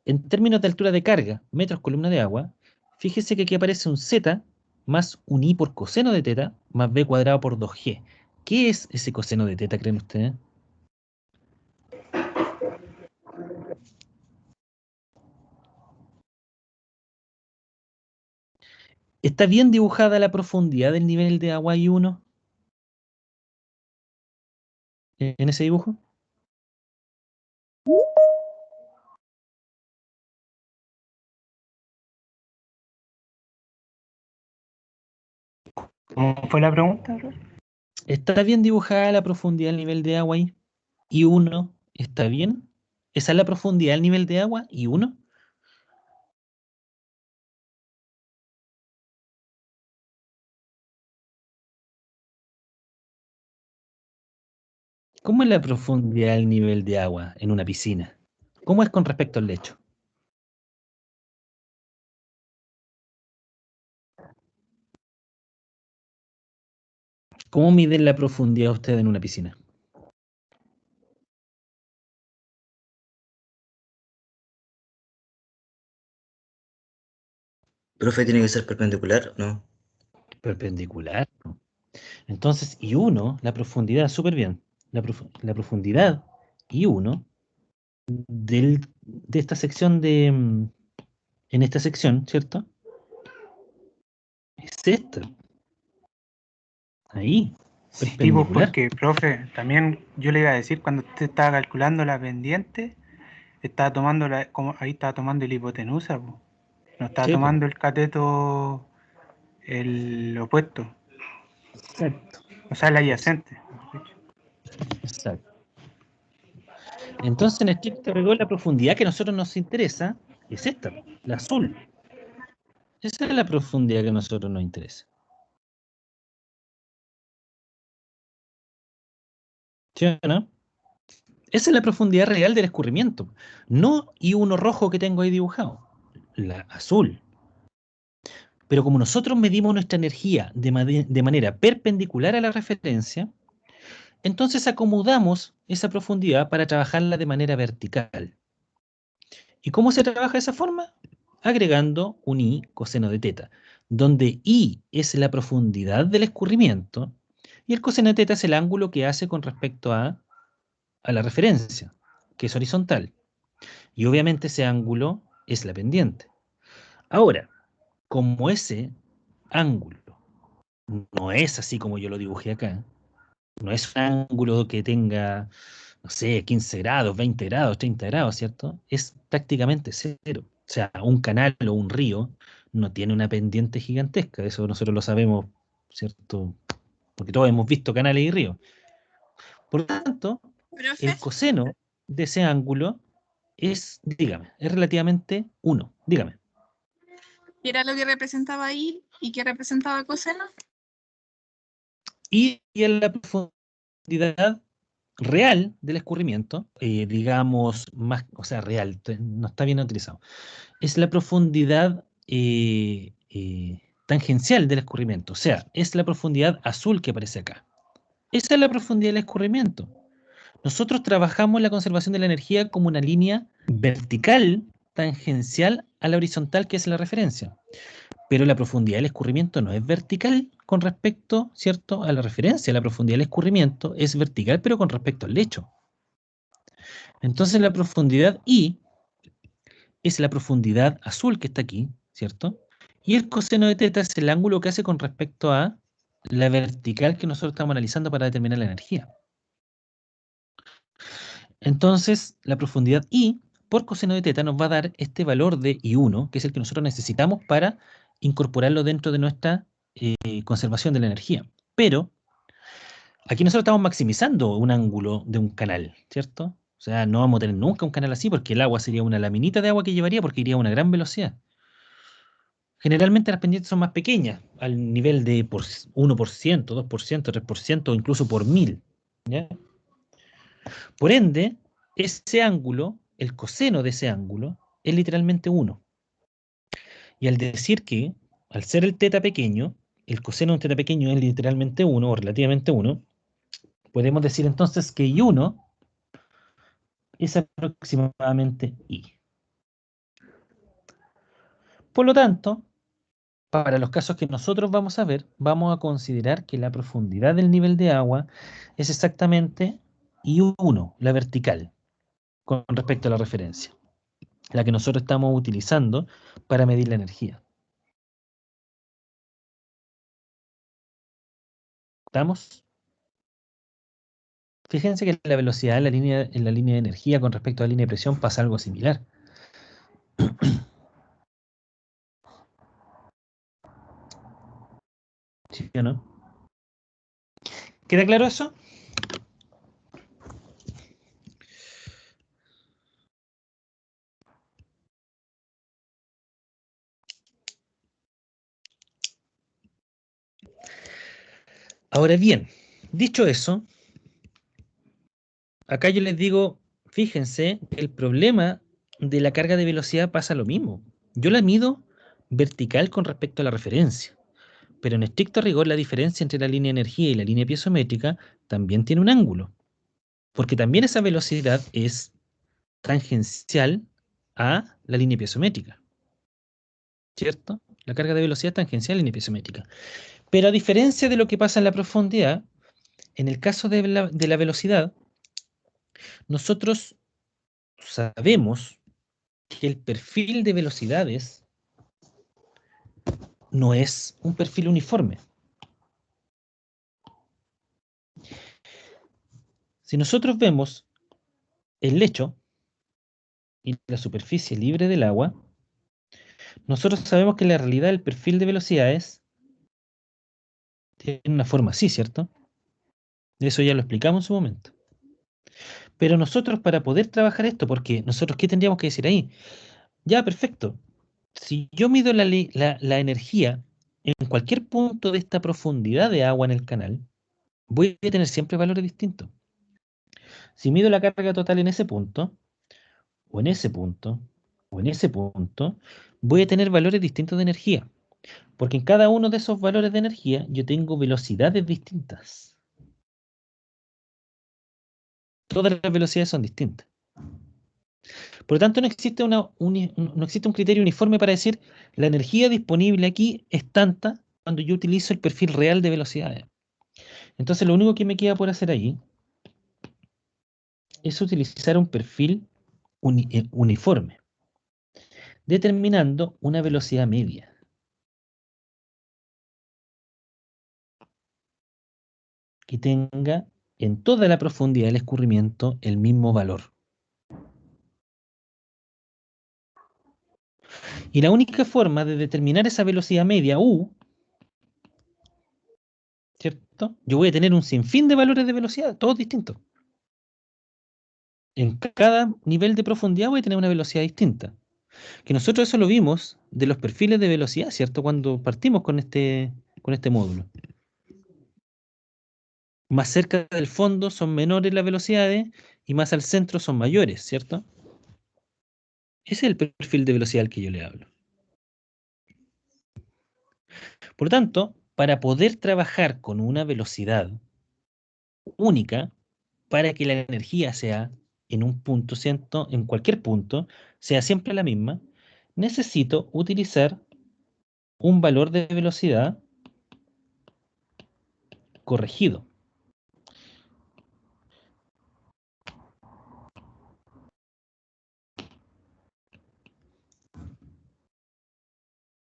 En términos de altura de carga, metros columna de agua, fíjese que aquí aparece un z más un i por coseno de teta más b cuadrado por 2g. ¿Qué es ese coseno de teta, creen ustedes? ¿Está bien dibujada la profundidad del nivel de agua I1 en ese dibujo? ¿Cómo fue la pregunta? ¿Está bien dibujada la profundidad del nivel de agua ahí? ¿I1 está bien? ¿Esa es la profundidad del nivel de agua? ¿I1? ¿Cómo es la profundidad del nivel de agua en una piscina? ¿Cómo es con respecto al lecho? ¿Cómo miden la profundidad ustedes en una piscina? Profe, tiene que ser perpendicular, ¿no? Perpendicular. Entonces, I1, la profundidad, súper bien. La profundidad I1 de esta sección en esta sección, ¿cierto? Es esta. Ahí. Sí, pues, perpendicular. porque, profe, también yo le iba a decir, cuando usted estaba calculando la pendiente, estaba tomando ahí estaba tomando el hipotenusa, po. No estaba Sí, po. tomando el cateto, el opuesto, Exacto. o sea, el adyacente, mejor dicho. Exacto. Entonces, en estricto rigor, la profundidad que a nosotros nos interesa es esta, la azul. Esa es la profundidad que a nosotros nos interesa. ¿Sí o no? Esa es la profundidad real del escurrimiento. No y uno rojo que tengo ahí dibujado. La azul. Pero como nosotros medimos nuestra energía de manera perpendicular a la referencia, entonces acomodamos esa profundidad para trabajarla de manera vertical. ¿Y cómo se trabaja de esa forma? Agregando un i coseno de teta, donde i es la profundidad del escurrimiento y el coseno de teta es el ángulo que hace con respecto a la referencia, que es horizontal. Y obviamente ese ángulo es la pendiente. Ahora, como ese ángulo no es así como yo lo dibujé acá, no es un ángulo que tenga, no sé, 15 grados, 20 grados, 30 grados, ¿cierto? Es prácticamente cero. O sea, un canal o un río no tiene una pendiente gigantesca, eso nosotros lo sabemos, ¿cierto? Porque todos hemos visto canales y ríos. Por lo tanto, Profe, el coseno de ese ángulo es, dígame, es relativamente 1. Dígame. ¿qué era lo que representaba I y qué representaba coseno? Y en la profundidad real del escurrimiento, digamos, más, o sea, real, no está bien utilizado, es la profundidad tangencial del escurrimiento, o sea, es la profundidad azul que aparece acá. Esa es la profundidad del escurrimiento. Nosotros trabajamos la conservación de la energía como una línea vertical tangencial a la horizontal, que es la referencia. Pero la profundidad del escurrimiento no es vertical con respecto, ¿cierto?, a la referencia. La profundidad del escurrimiento es vertical, pero con respecto al lecho. Entonces la profundidad I es la profundidad azul que está aquí, ¿cierto? Y el coseno de teta es el ángulo que hace con respecto a la vertical que nosotros estamos analizando para determinar la energía. Entonces, la profundidad I por coseno de teta nos va a dar este valor de I1, que es el que nosotros necesitamos para incorporarlo dentro de nuestra conservación de la energía. Pero aquí nosotros estamos maximizando un ángulo de un canal, ¿cierto? O sea, no vamos a tener nunca un canal así porque el agua sería una laminita de agua que llevaría porque iría a una gran velocidad. Generalmente las pendientes son más pequeñas, al nivel de 1%, 2%, 3% o incluso por 1000. ¿Ya? Por ende, ese ángulo, el coseno de ese ángulo, es literalmente 1. Y al decir que, al ser el teta pequeño, el coseno de un teta pequeño es literalmente 1 o relativamente 1, podemos decir entonces que I1 es aproximadamente I. Por lo tanto, para los casos que nosotros vamos a ver, vamos a considerar que la profundidad del nivel de agua es exactamente I1, la vertical, con respecto a la referencia, la que nosotros estamos utilizando para medir la energía. ¿Estamos? Fíjense que en la velocidad en la línea de energía con respecto a la línea de presión pasa algo similar. ¿Sí o no? ¿Queda claro eso? Ahora bien, dicho eso, acá yo les digo, fíjense, el problema de la carga de velocidad pasa lo mismo. Yo la mido vertical con respecto a la referencia, pero en estricto rigor la diferencia entre la línea de energía y la línea piezométrica también tiene un ángulo, porque también esa velocidad es tangencial a la línea piezométrica, ¿cierto? La carga de velocidad es tangencial a la línea piezométrica. Pero a diferencia de lo que pasa en la profundidad, en el caso de la velocidad, nosotros sabemos que el perfil de velocidades no es un perfil uniforme. Si nosotros vemos el lecho y la superficie libre del agua, nosotros sabemos que en la realidad el perfil de velocidades tiene una forma así, ¿cierto? Eso ya lo explicamos en su momento. Pero nosotros para poder trabajar esto, porque nosotros, ¿qué tendríamos que decir ahí? Ya, perfecto. Si yo mido la energía en cualquier punto de esta profundidad de agua en el canal, voy a tener siempre valores distintos. Si mido la carga total en ese punto, o en ese punto, o en ese punto, voy a tener valores distintos de energía. Porque en cada uno de esos valores de energía yo tengo velocidades distintas. Todas las velocidades son distintas. Por lo tanto, no existe, no existe un criterio uniforme para decir la energía disponible aquí es tanta cuando yo utilizo el perfil real de velocidades. Entonces, lo único que me queda por hacer ahí es utilizar un perfil uniforme, determinando una velocidad media, que tenga en toda la profundidad del escurrimiento el mismo valor. Y la única forma de determinar esa velocidad media, U, ¿cierto? Yo voy a tener un sinfín de valores de velocidad, todos distintos. En cada nivel de profundidad voy a tener una velocidad distinta. Que nosotros eso lo vimos de los perfiles de velocidad, ¿cierto? Cuando partimos con este módulo. Más cerca del fondo son menores las velocidades y más al centro son mayores, ¿cierto? Ese es el perfil de velocidad al que yo le hablo. Por lo tanto, para poder trabajar con una velocidad única, para que la energía sea en un punto, ¿cierto? En cualquier punto, sea siempre la misma, necesito utilizar un valor de velocidad corregido.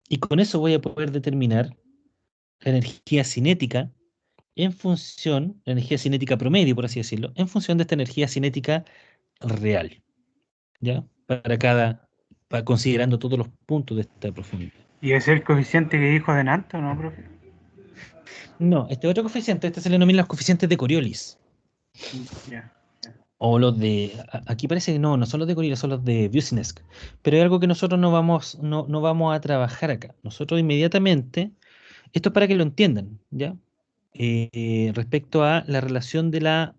Y con eso voy a poder determinar la energía cinética en función, la energía cinética promedio, por así decirlo, en función de esta energía cinética real, ¿ya? Considerando todos los puntos de esta profundidad. ¿Y ese es el coeficiente que dijo adelante, no, profe? No, este otro coeficiente, este se le denomina los coeficientes de Coriolis. Ya. O los de, aquí parece que no son los de Coriolis, son los de Businesq. Pero hay algo que nosotros no vamos a trabajar acá. Nosotros inmediatamente, esto es para que lo entiendan, ¿ya? Respecto a la relación de la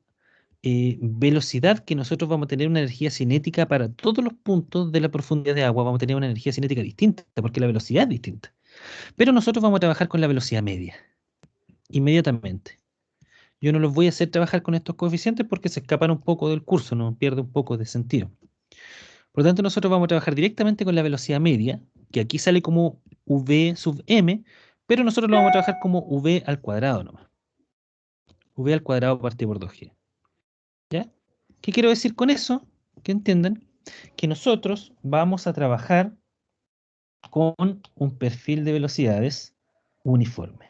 velocidad que nosotros vamos a tener una energía cinética para todos los puntos de la profundidad de agua, vamos a tener una energía cinética distinta, porque la velocidad es distinta. Pero nosotros vamos a trabajar con la velocidad media, inmediatamente. Yo no los voy a hacer trabajar con estos coeficientes porque se escapan un poco del curso, no pierde un poco de sentido. Por lo tanto, nosotros vamos a trabajar directamente con la velocidad media, que aquí sale como v sub m, pero nosotros lo vamos a trabajar como v al cuadrado nomás. V al cuadrado partido por 2g. ¿Ya? ¿Qué quiero decir con eso? Que entiendan que nosotros vamos a trabajar con un perfil de velocidades uniforme.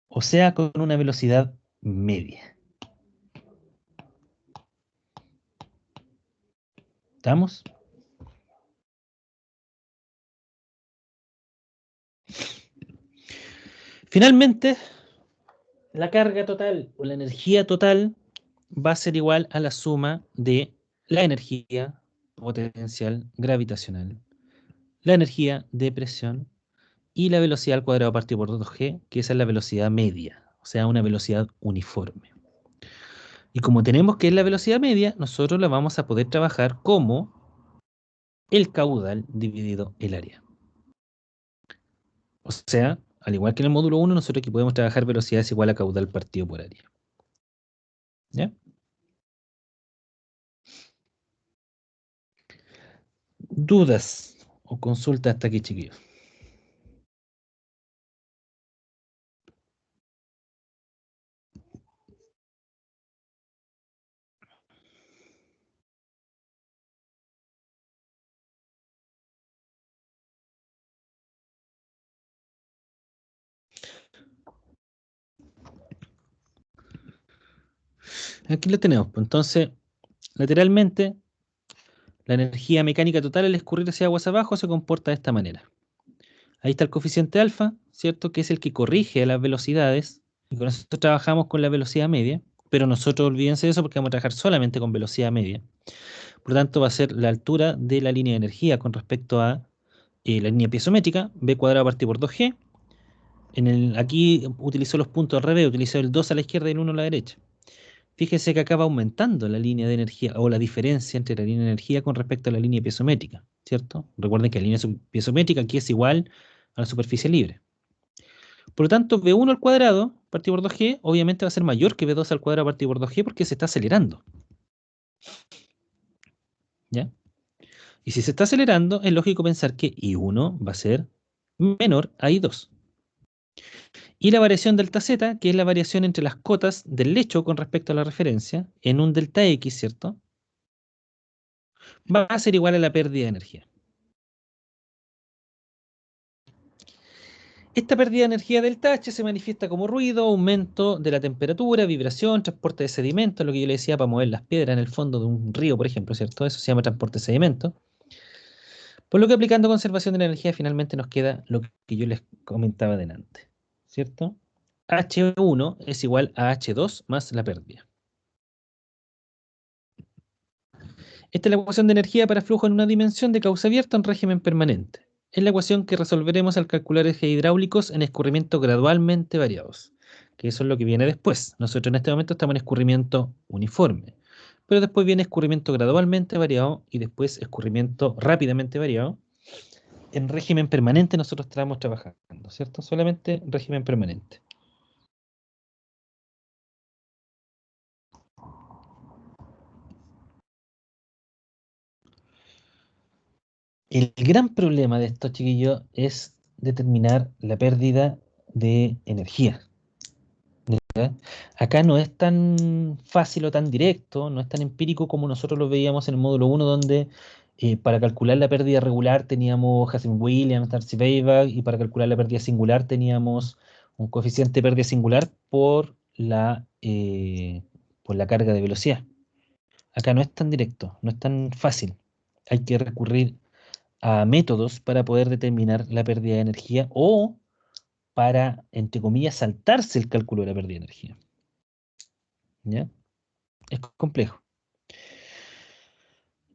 O sea, con una velocidad media. ¿Estamos? Finalmente, la carga total o la energía total va a ser igual a la suma de la energía potencial gravitacional, la energía de presión y la velocidad al cuadrado partido por 2g, que esa es la velocidad media, o sea, una velocidad uniforme. Y como tenemos que es la velocidad media, nosotros la vamos a poder trabajar como el caudal dividido el área. O sea, al igual que en el módulo 1, nosotros aquí podemos trabajar velocidades igual a caudal partido por área. ¿Ya? ¿Dudas o consultas hasta aquí, chiquillos? Aquí lo tenemos, pues. Entonces, lateralmente, la energía mecánica total al escurrir hacia aguas abajo se comporta de esta manera. Ahí está el coeficiente alfa, ¿cierto? Que es el que corrige a las velocidades. Y con eso trabajamos con la velocidad media. Pero nosotros olvídense de eso porque vamos a trabajar solamente con velocidad media. Por lo tanto, va a ser la altura de la línea de energía con respecto a la línea piezométrica, b cuadrado partido por 2g. Aquí utilizó los puntos al revés, utilizó el 2 a la izquierda y el 1 a la derecha. Fíjese que acá va aumentando la línea de energía o la diferencia entre la línea de energía con respecto a la línea piezométrica, ¿cierto? Recuerden que la línea piezométrica aquí es igual a la superficie libre. Por lo tanto, V1 al cuadrado partido por 2g obviamente va a ser mayor que V2 al cuadrado partido por 2g porque se está acelerando. ¿Ya? Y si se está acelerando, es lógico pensar que I1 va a ser menor a I2. Y la variación delta Z, que es la variación entre las cotas del lecho con respecto a la referencia, en un delta X, ¿cierto? Va a ser igual a la pérdida de energía. Esta pérdida de energía delta H se manifiesta como ruido, aumento de la temperatura, vibración, transporte de sedimentos, lo que yo le decía para mover las piedras en el fondo de un río, por ejemplo, ¿cierto? Eso se llama transporte de sedimentos. Por lo que aplicando conservación de la energía finalmente nos queda lo que yo les comentaba delante, ¿cierto? H1 es igual a H2 más la pérdida. Esta es la ecuación de energía para flujo en una dimensión de causa abierta en régimen permanente. Es la ecuación que resolveremos al calcular ejes hidráulicos en escurrimiento gradualmente variados, que eso es lo que viene después. Nosotros en este momento estamos en escurrimiento uniforme, pero después viene escurrimiento gradualmente variado y después escurrimiento rápidamente variado. En régimen permanente nosotros estamos trabajando, ¿cierto? Solamente régimen permanente. El gran problema de esto, chiquillos, es determinar la pérdida de energía. ¿Ya? Acá no es tan fácil o tan directo, no es tan empírico como nosotros lo veíamos en el módulo 1, donde para calcular la pérdida regular teníamos Hazen-Williams, Darcy-Weisbach, y para calcular la pérdida singular teníamos un coeficiente de pérdida singular por la carga de velocidad. Acá no es tan directo, no es tan fácil. Hay que recurrir a métodos para poder determinar la pérdida de energía o para, entre comillas, saltarse el cálculo de la pérdida de energía. ¿Ya? Es complejo.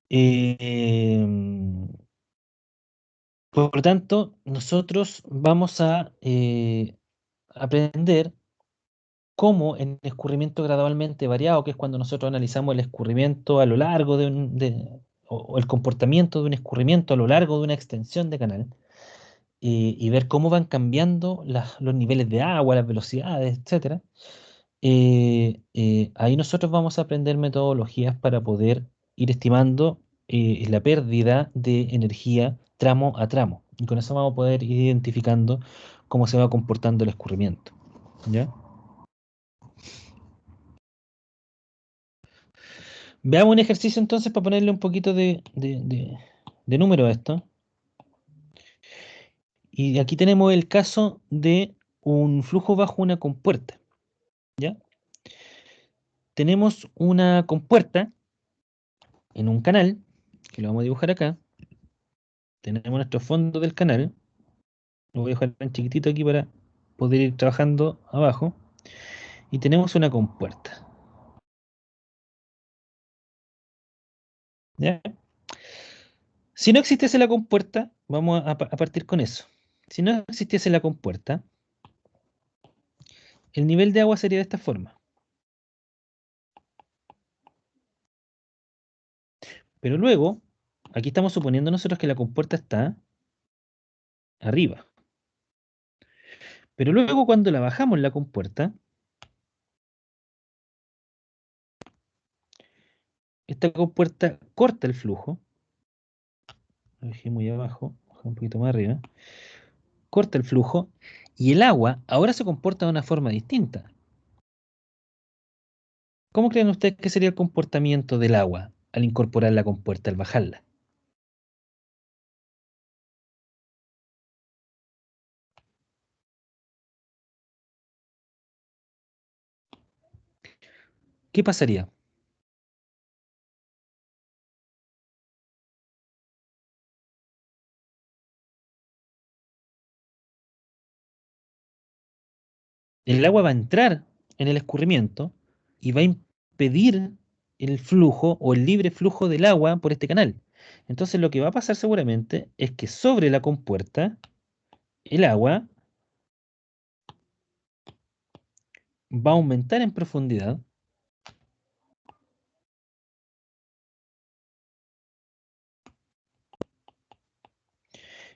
Em, por lo tanto, nosotros vamos a aprender cómo en escurrimiento gradualmente variado, que es cuando nosotros analizamos el escurrimiento a lo largo o el comportamiento de un escurrimiento a lo largo de una extensión de canal, y ver cómo van cambiando los niveles de agua, las velocidades, etcétera. Ahí nosotros vamos a aprender metodologías para poder ir estimando la pérdida de energía tramo a tramo. Y con eso vamos a poder ir identificando cómo se va comportando el escurrimiento. ¿Ya? Veamos un ejercicio entonces para ponerle un poquito de número a esto. Y aquí tenemos el caso de un flujo bajo una compuerta. ¿Ya? Tenemos una compuerta en un canal, que lo vamos a dibujar acá. Tenemos nuestro fondo del canal. Lo voy a dejar en chiquitito aquí para poder ir trabajando abajo. Y tenemos una compuerta. ¿Ya? Si no existiese la compuerta, vamos a partir con eso. Si no existiese la compuerta, el nivel de agua sería de esta forma. Pero luego, aquí estamos suponiendo nosotros que la compuerta está arriba. Pero luego cuando la bajamos la compuerta, esta compuerta corta el flujo. Lo dejé muy abajo, un poquito más arriba. Corta el flujo y el agua ahora se comporta de una forma distinta. ¿Cómo creen ustedes que sería el comportamiento del agua al incorporar la compuerta, al bajarla? ¿qué pasaría? El agua va a entrar en el escurrimiento y va a impedir el flujo o el libre flujo del agua por este canal. Entonces lo que va a pasar seguramente es que sobre la compuerta el agua va a aumentar en profundidad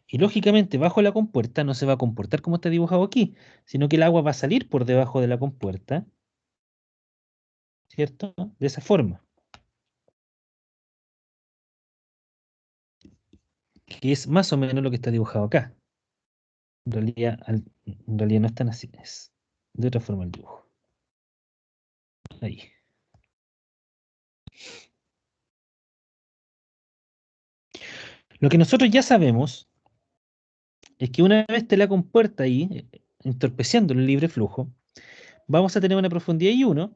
y lógicamente bajo la compuerta no se va a comportar como está dibujado aquí, sino que el agua va a salir por debajo de la compuerta, ¿cierto? De esa forma, que es más o menos lo que está dibujado acá. En realidad no es tan así, es de otra forma el dibujo. Ahí. Lo que nosotros ya sabemos es que una vez esté la compuerta ahí, entorpeciendo el libre flujo, vamos a tener una profundidad I1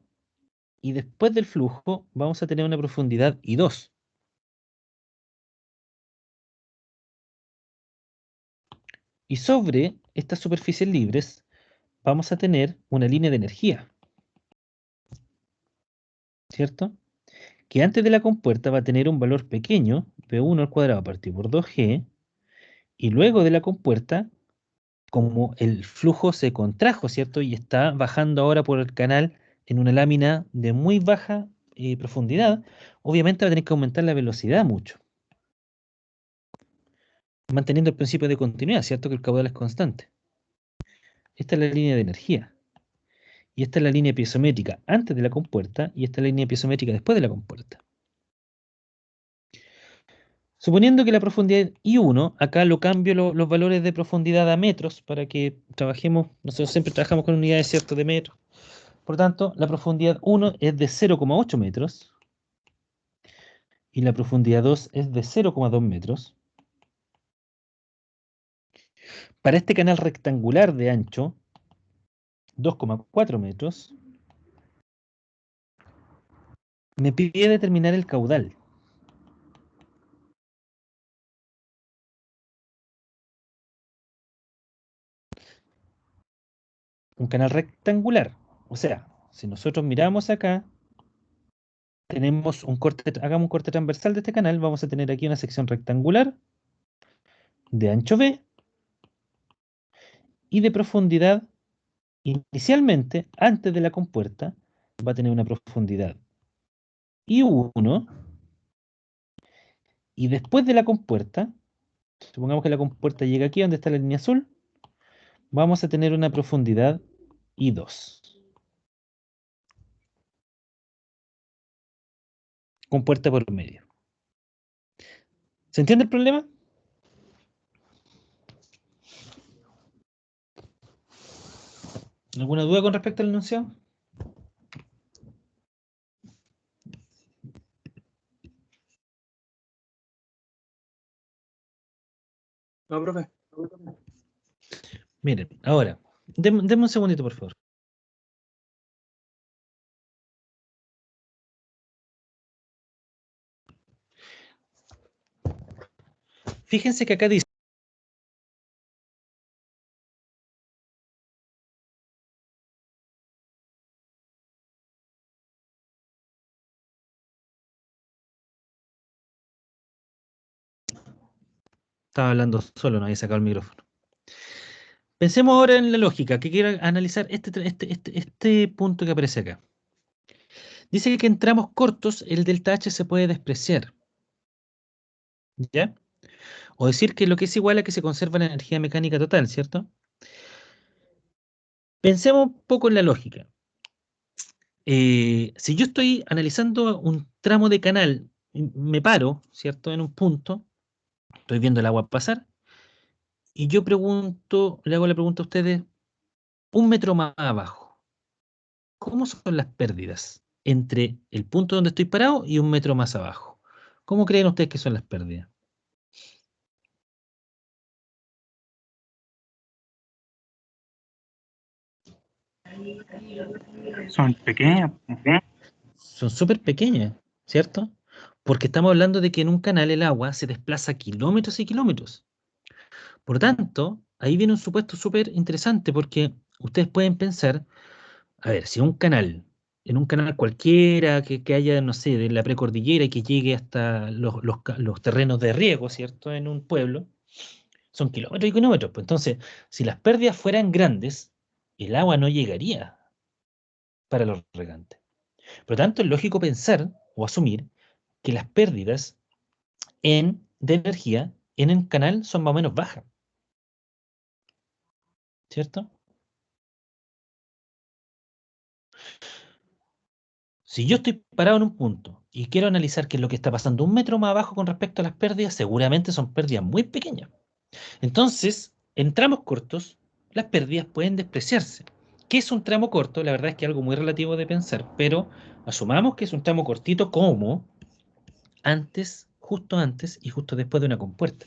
y después del flujo vamos a tener una profundidad I2. Y sobre estas superficies libres vamos a tener una línea de energía, ¿cierto? Que antes de la compuerta va a tener un valor pequeño, P1 al cuadrado partido por 2G, y luego de la compuerta, como el flujo se contrajo, ¿cierto? Y está bajando ahora por el canal en una lámina de muy baja profundidad, obviamente va a tener que aumentar la velocidad mucho, manteniendo el principio de continuidad, ¿cierto? Que el caudal es constante. Esta es la línea de energía. Y esta es la línea piezométrica antes de la compuerta y esta es la línea piezométrica después de la compuerta. Suponiendo que la profundidad I1, acá lo cambio los valores de profundidad a metros para que trabajemos, nosotros siempre trabajamos con unidades, ¿cierto?, de metros. Por tanto, la profundidad 1 es de 0,8 metros y la profundidad 2 es de 0,2 metros. Para este canal rectangular de ancho, 2,4 metros, me pide determinar el caudal. Un canal rectangular. O sea, si nosotros miramos acá, tenemos un corte, hagamos un corte transversal de este canal, vamos a tener aquí una sección rectangular de ancho B y de profundidad, inicialmente, antes de la compuerta, va a tener una profundidad I1 y después de la compuerta, supongamos que la compuerta llega aquí donde está la línea azul, vamos a tener una profundidad I2. Compuerta por medio. ¿Se entiende el problema? ¿Alguna duda con respecto al enunciado? No, profe. Miren, ahora, denme un segundito, por favor. Fíjense que acá dice estaba hablando solo, no había sacado el micrófono. Pensemos ahora en la lógica, que quiero analizar este punto que aparece acá. Dice que en tramos cortos el delta H se puede despreciar. ¿Ya? O decir que lo que es igual a que se conserva la energía mecánica total, ¿cierto? Pensemos un poco en la lógica. Si yo estoy analizando un tramo de canal, me paro, ¿cierto? En un punto, estoy viendo el agua pasar, y yo pregunto, le hago la pregunta a ustedes, un metro más abajo, ¿cómo son las pérdidas entre el punto donde estoy parado y un metro más abajo? ¿Cómo creen ustedes que son las pérdidas? Son pequeñas. son súper pequeñas, ¿cierto? Porque estamos hablando de que en un canal el agua se desplaza kilómetros y kilómetros. Por lo tanto, ahí viene un supuesto súper interesante porque ustedes pueden pensar, a ver, si en un canal cualquiera que haya, no sé, de la precordillera y que llegue hasta los terrenos de riego, ¿cierto? En un pueblo, son kilómetros y kilómetros. Pues entonces, si las pérdidas fueran grandes, el agua no llegaría para los regantes. Por lo tanto, es lógico pensar o asumir que las pérdidas de energía en el canal son más o menos bajas, ¿cierto? Si yo estoy parado en un punto y quiero analizar qué es lo que está pasando un metro más abajo con respecto a las pérdidas, seguramente son pérdidas muy pequeñas. Entonces, en tramos cortos, las pérdidas pueden despreciarse. ¿Qué es un tramo corto? La verdad es que es algo muy relativo de pensar, pero asumamos que es un tramo cortito como antes y justo después de una compuerta.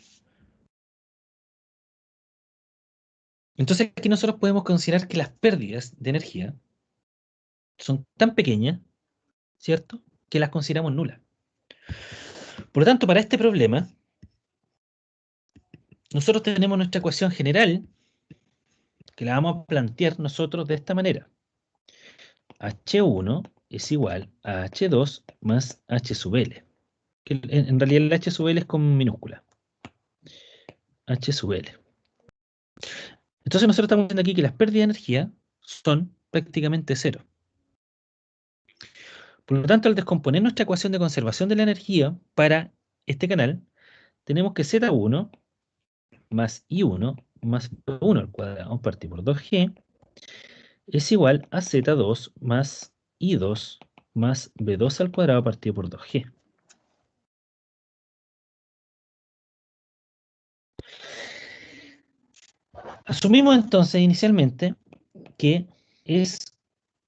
Entonces aquí nosotros podemos considerar que las pérdidas de energía son tan pequeñas, ¿cierto? Que las consideramos nulas. Por lo tanto, para este problema, nosotros tenemos nuestra ecuación general que la vamos a plantear nosotros de esta manera. H1 es igual a H2 más H sub L. Que en realidad el H sub L es con minúscula. H sub L. Entonces nosotros estamos viendo aquí que las pérdidas de energía son prácticamente cero. Por lo tanto, al descomponer nuestra ecuación de conservación de la energía para este canal, tenemos que Z1 más I1 más B1 al cuadrado partido por 2G es igual a Z2 más I2 más B2 al cuadrado partido por 2G. Asumimos entonces inicialmente que es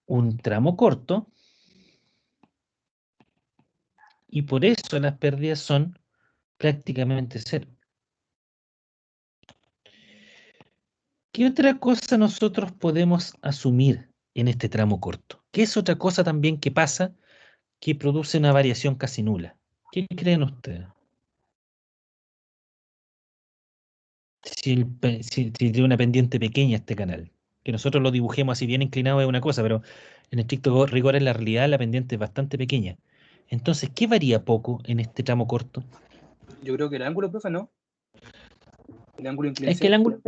un tramo corto y por eso las pérdidas son prácticamente cero. ¿Qué otra cosa nosotros podemos asumir en este tramo corto? ¿Qué es otra cosa también que pasa que produce una variación casi nula? ¿Qué creen ustedes? Si tiene una pendiente pequeña este canal, que nosotros lo dibujemos así bien inclinado es una cosa, pero en estricto rigor en la realidad la pendiente es bastante pequeña. Entonces, ¿qué varía poco en este tramo corto? Yo creo que el ángulo, profe, ¿no? El ángulo de Es que el inclinación. ángulo,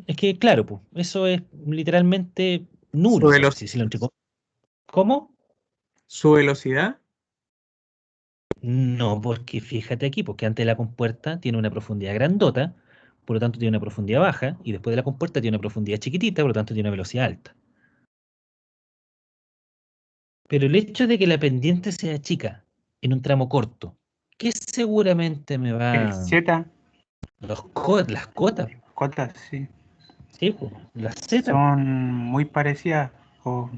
es que claro, pues, eso es literalmente Su, nulo, por así decirlo. ¿Cómo? su velocidad. No, porque fíjate aquí, porque antes de la compuerta tiene una profundidad grandota, por lo tanto tiene una profundidad baja, y después de la compuerta tiene una profundidad chiquitita, por lo tanto tiene una velocidad alta. Pero el hecho de que la pendiente sea chica en un tramo corto, ¿qué seguramente me El va... Z, Las cotas, cotas, sí, sí, po, las zetas, son muy parecidas. O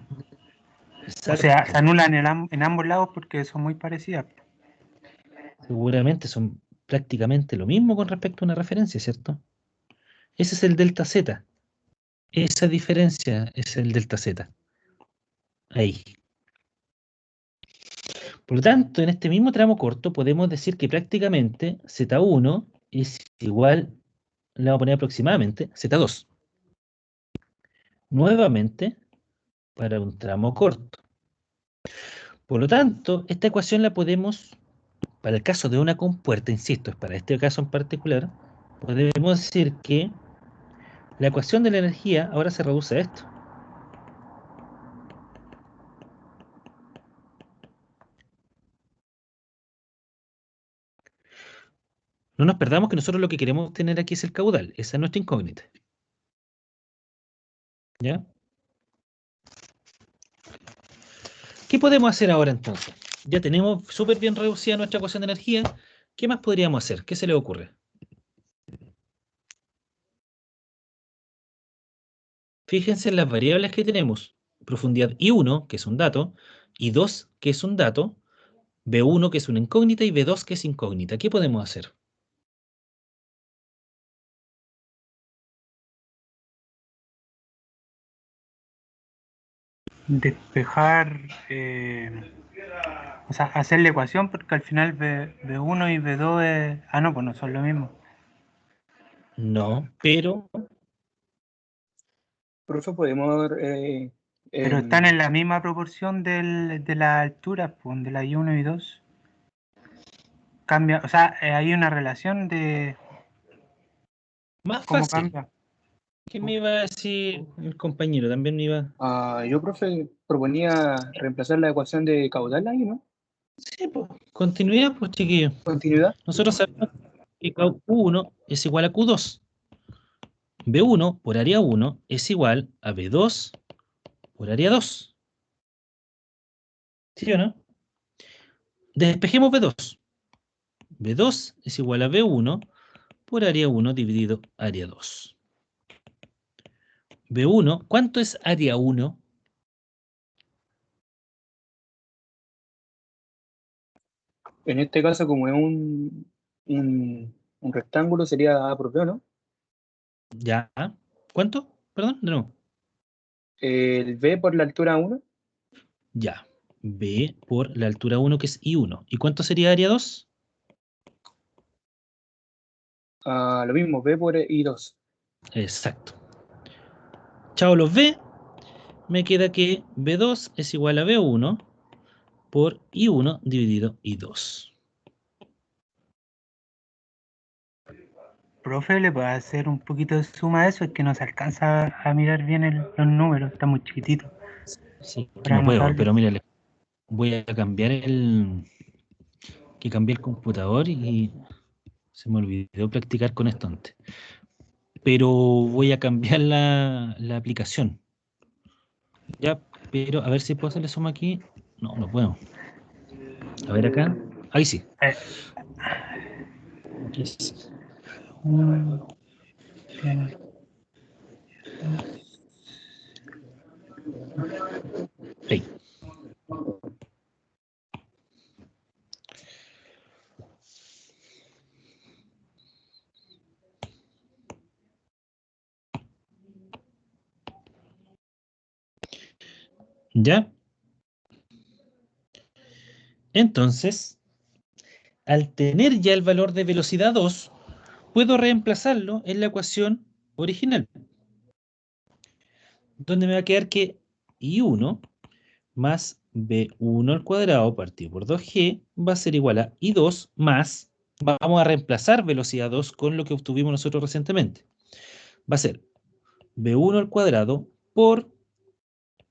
sea, se exacto. anulan en ambos lados porque son muy parecidas. Seguramente son prácticamente lo mismo con respecto a una referencia, ¿cierto? Ese es el delta Z. Esa diferencia es el delta Z. Ahí. Por lo tanto, en este mismo tramo corto podemos decir que prácticamente Z1 es igual, le vamos a poner aproximadamente, Z2. Nuevamente, para un tramo corto. Por lo tanto, esta ecuación la podemos, para el caso de una compuerta, insisto, es para este caso en particular, podemos decir que la ecuación de la energía ahora se reduce a esto. No nos perdamos que nosotros lo que queremos tener aquí es el caudal. Esa es nuestra incógnita. ¿Ya? ¿Qué podemos hacer ahora entonces? Ya tenemos súper bien reducida nuestra ecuación de energía. ¿Qué más podríamos hacer? ¿Qué se le ocurre? Fíjense en las variables que tenemos. Profundidad I1, que es un dato, I2, que es un dato, B1, que es una incógnita, y B2, que es incógnita. ¿Qué podemos hacer? Despejar, O sea, hacer la ecuación porque al final B1 y B2 es... Ah, no, pues no son lo mismo. No, pero Profe, podemos... Pero están en la misma proporción de las alturas, pues, de la I1 y 2. Cambia, o sea, hay una relación de más cómo fácil. cambia. ¿Qué me iba a decir el compañero? También me iba... yo, profe, proponía reemplazar la ecuación de caudal ahí, ¿no? Sí, pues, continuidad, pues, chiquillos. Continuidad. Nosotros sabemos que Q1 es igual a Q2. B1 por área 1 es igual a B2 por área 2. ¿Sí o no? Despejemos B2. B2 es igual a B1 por área 1 dividido área 2. B1, ¿cuánto es área 1? En este caso, como es un rectángulo, sería A por B, ¿no? Ya. ¿Cuánto? Perdón, de nuevo. El B por la altura 1, Ya. B por la altura 1, que es I1. ¿Y cuánto sería área 2? lo mismo, B por I2. Exacto. Chao los B. Me queda que B2 es igual a B1 por I1 dividido I2. Profe, ¿le puede hacer un poquito de suma a eso? Es que no se alcanza a mirar bien los números, está muy chiquitito. Sí, que Para no puedo, anotarlo. pero mira, voy a cambiar que cambié el computador y se me olvidó practicar con esto antes. Pero voy a cambiar la aplicación. Ya, pero a ver si puedo hacerle suma aquí. No, no puedo. A ver acá. Ahí sí. Eh, Aquí sí. uno, tiene- Ahí. ¿Ya? Entonces, al tener ya el valor de velocidad 2, puedo reemplazarlo en la ecuación original, donde me va a quedar que I1 más B1 al cuadrado partido por 2G va a ser igual a I2 más, vamos a reemplazar velocidad 2 con lo que obtuvimos nosotros recientemente. Va a ser B1 al cuadrado por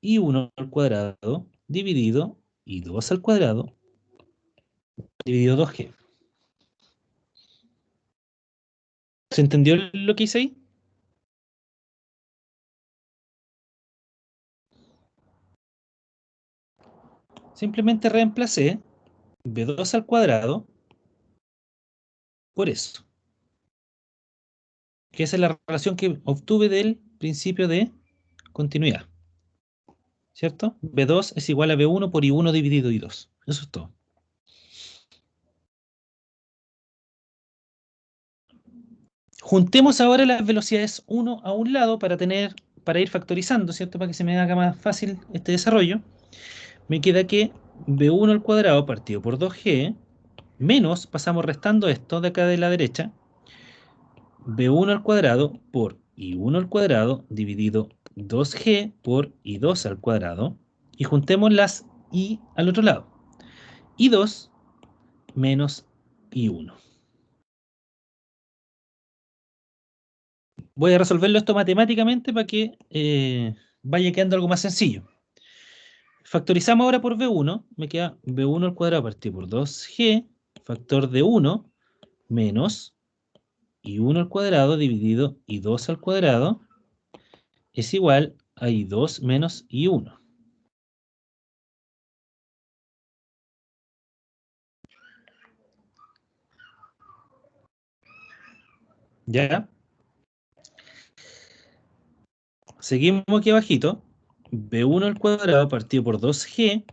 I1 al cuadrado dividido I2 al cuadrado dividido 2G. ¿Se entendió lo que hice ahí? Simplemente reemplacé B2 al cuadrado por eso, que esa es la relación que obtuve del principio de continuidad, ¿cierto? B2 es igual a B1 por I1 dividido I2. Eso es todo. Juntemos ahora las velocidades 1 a un lado para ir factorizando, ¿cierto? Para que se me haga más fácil este desarrollo. Me queda que B1 al cuadrado partido por 2G menos, pasamos restando esto de acá de la derecha, B1 al cuadrado por I1 al cuadrado dividido 2G por I2 al cuadrado. Y juntemos las I al otro lado. I2 menos I1. Voy a resolverlo esto matemáticamente para que vaya quedando algo más sencillo. Factorizamos ahora por B1. Me queda B1 al cuadrado partido por 2G, factor de 1, menos I1 al cuadrado dividido I2 al cuadrado es igual a I2 menos I1. ¿Ya? Seguimos aquí abajito. B1 al cuadrado partido por 2G.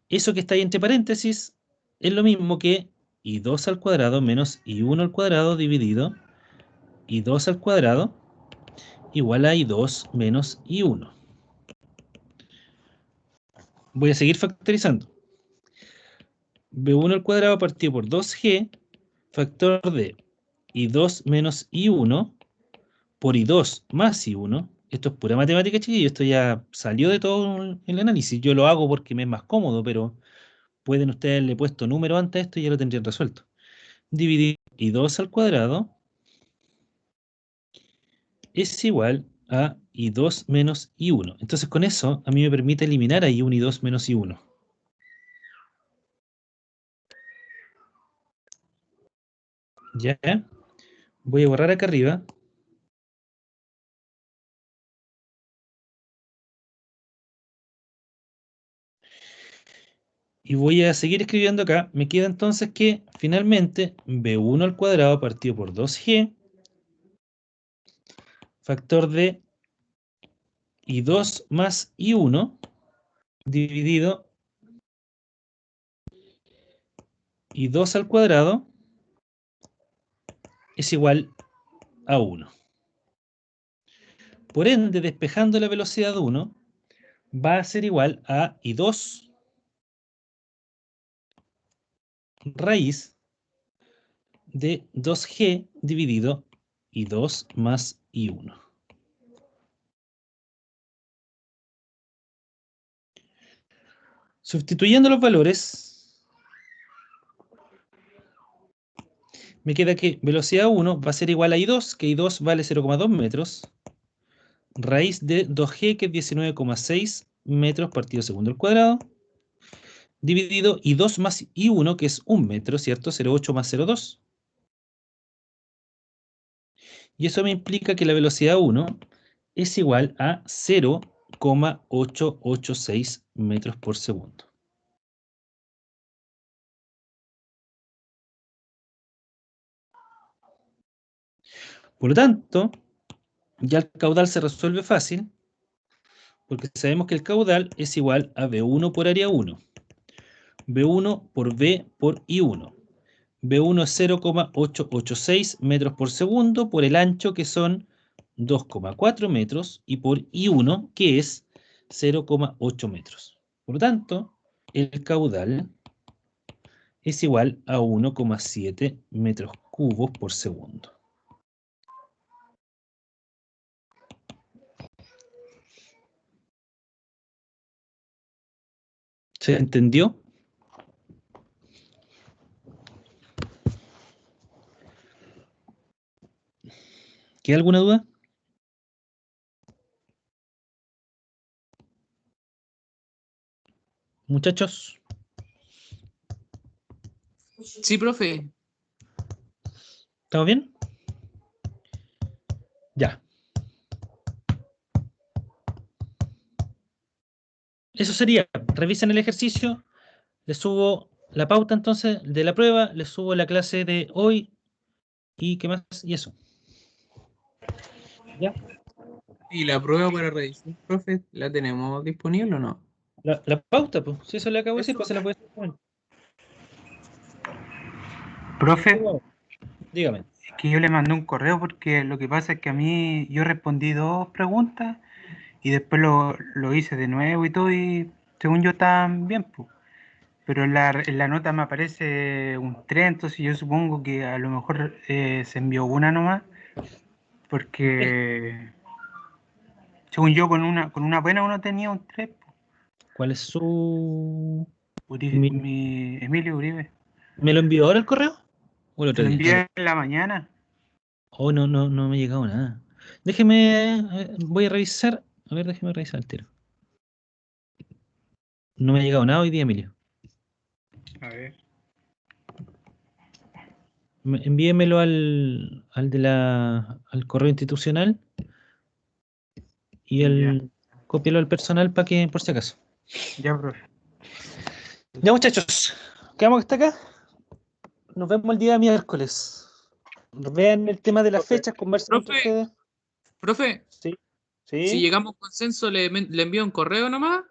Eso que está ahí entre paréntesis es lo mismo que I2 al cuadrado menos I1 al cuadrado dividido I2 al cuadrado igual a I2 menos I1. Voy a seguir factorizando. B1 al cuadrado partido por 2G, factor de I2 menos I1 por I2 más I1. Esto es pura matemática, chiquillos. Esto ya salió de todo el análisis. Yo lo hago porque me es más cómodo, pero pueden ustedes haberle puesto número antes a esto y ya lo tendrían resuelto. Dividir I2 al cuadrado es igual a I2 menos I1. Entonces con eso a mí me permite eliminar a I1 y 2 menos I1. ¿Ya? Voy a borrar acá arriba. Y voy a seguir escribiendo acá. Me queda entonces que finalmente B1 al cuadrado partido por 2G, factor de I2 más I1 dividido I2 al cuadrado es igual a 1. Por ende, despejando la velocidad 1, va a ser igual a I2 raíz de 2G dividido I2 más I1. Sustituyendo los valores, me queda que velocidad 1 va a ser igual a I2, que I2 vale 0,2 metros, raíz de 2G, que es 19,6 metros partido segundo al cuadrado, dividido I2 más I1, que es 1 metro, ¿cierto? 0,8 más 0,2. Y eso me implica que la velocidad 1 es igual a 0,886 metros por segundo. Por lo tanto, ya el caudal se resuelve fácil, porque sabemos que el caudal es igual a B1 por área 1, B1 por B por I1. B1 es 0,886 metros por segundo por el ancho, que son 2,4 metros, y por I1, que es 0,8 metros. Por lo tanto, el caudal es igual a 1,7 metros cubos por segundo. ¿Se entendió? ¿Queda alguna duda? Muchachos. Sí, profe. ¿Estamos bien? Ya. Eso sería. Revisen el ejercicio. Les subo la pauta entonces de la prueba. Les subo la clase de hoy. ¿Y qué más? Y eso. ¿Ya? ¿Y la prueba para revisar, profe, la tenemos disponible o no? La pauta, pues. Si eso le acabo de decir, pues se la puede hacer. Bueno, Profe, dígame. es que yo le mandé un correo porque lo que pasa es que a mí yo respondí 2 preguntas y después lo hice de nuevo y todo, y según yo estaban bien, pues. Pero en la nota me aparece un 3, entonces yo supongo que a lo mejor se envió una nomás, porque según yo con una buena uno tenía un 3. ¿Cuál es su...? Emilio Uribe. ¿Me lo envió ahora el correo? ¿O el Se otro lo día? envié en la mañana. Oh, no me ha llegado nada. Déjeme, voy a revisar. A ver, déjeme revisar el tiro. No me ha llegado nada hoy día, Emilio. A ver. Envíemelo al al correo institucional y cópialo al personal para que, por si acaso. Ya, profe. Ya, muchachos, quedamos hasta acá. Nos vemos el día miércoles. Vean el tema de las fechas, conversen entre Profe, ustedes. profe, Sí. si Sí. llegamos a consenso, le envío un correo nomás.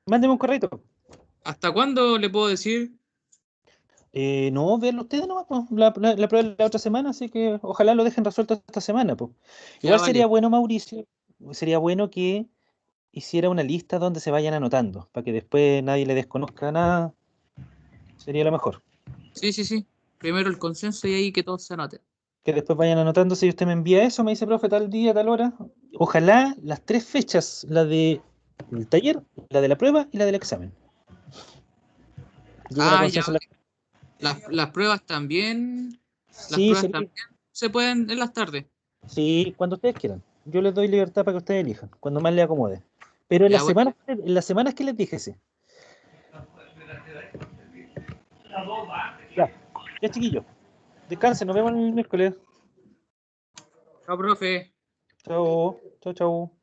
Mándeme un correo. ¿Hasta cuándo le puedo decir? No, verlo ustedes nomás, pues. La prueba es la otra semana, así que ojalá lo dejen resuelto esta semana, pues. Ya, Igual vale. sería bueno, Mauricio, sería bueno que hiciera una lista donde se vayan anotando, para que después nadie le desconozca nada. Sería lo mejor. Sí, sí, sí. Primero el consenso y ahí que todo se anote. Que después vayan anotando si usted me envía eso, me dice, profe, tal día, tal hora. Ojalá las 3 fechas, la del taller, la de la prueba y la del examen. Lleguen a Ah, ya. consenso. Las pruebas también. Las Sí, pruebas sería. también se pueden en las tardes. Sí, cuando ustedes quieran. Yo les doy libertad para que ustedes elijan, cuando más les acomode. Pero Ya, bueno. en las semanas que les dije, sí. Ya, ya chiquillos. Descansen, nos vemos el miércoles. Chao, profe. Chao, chao, chao.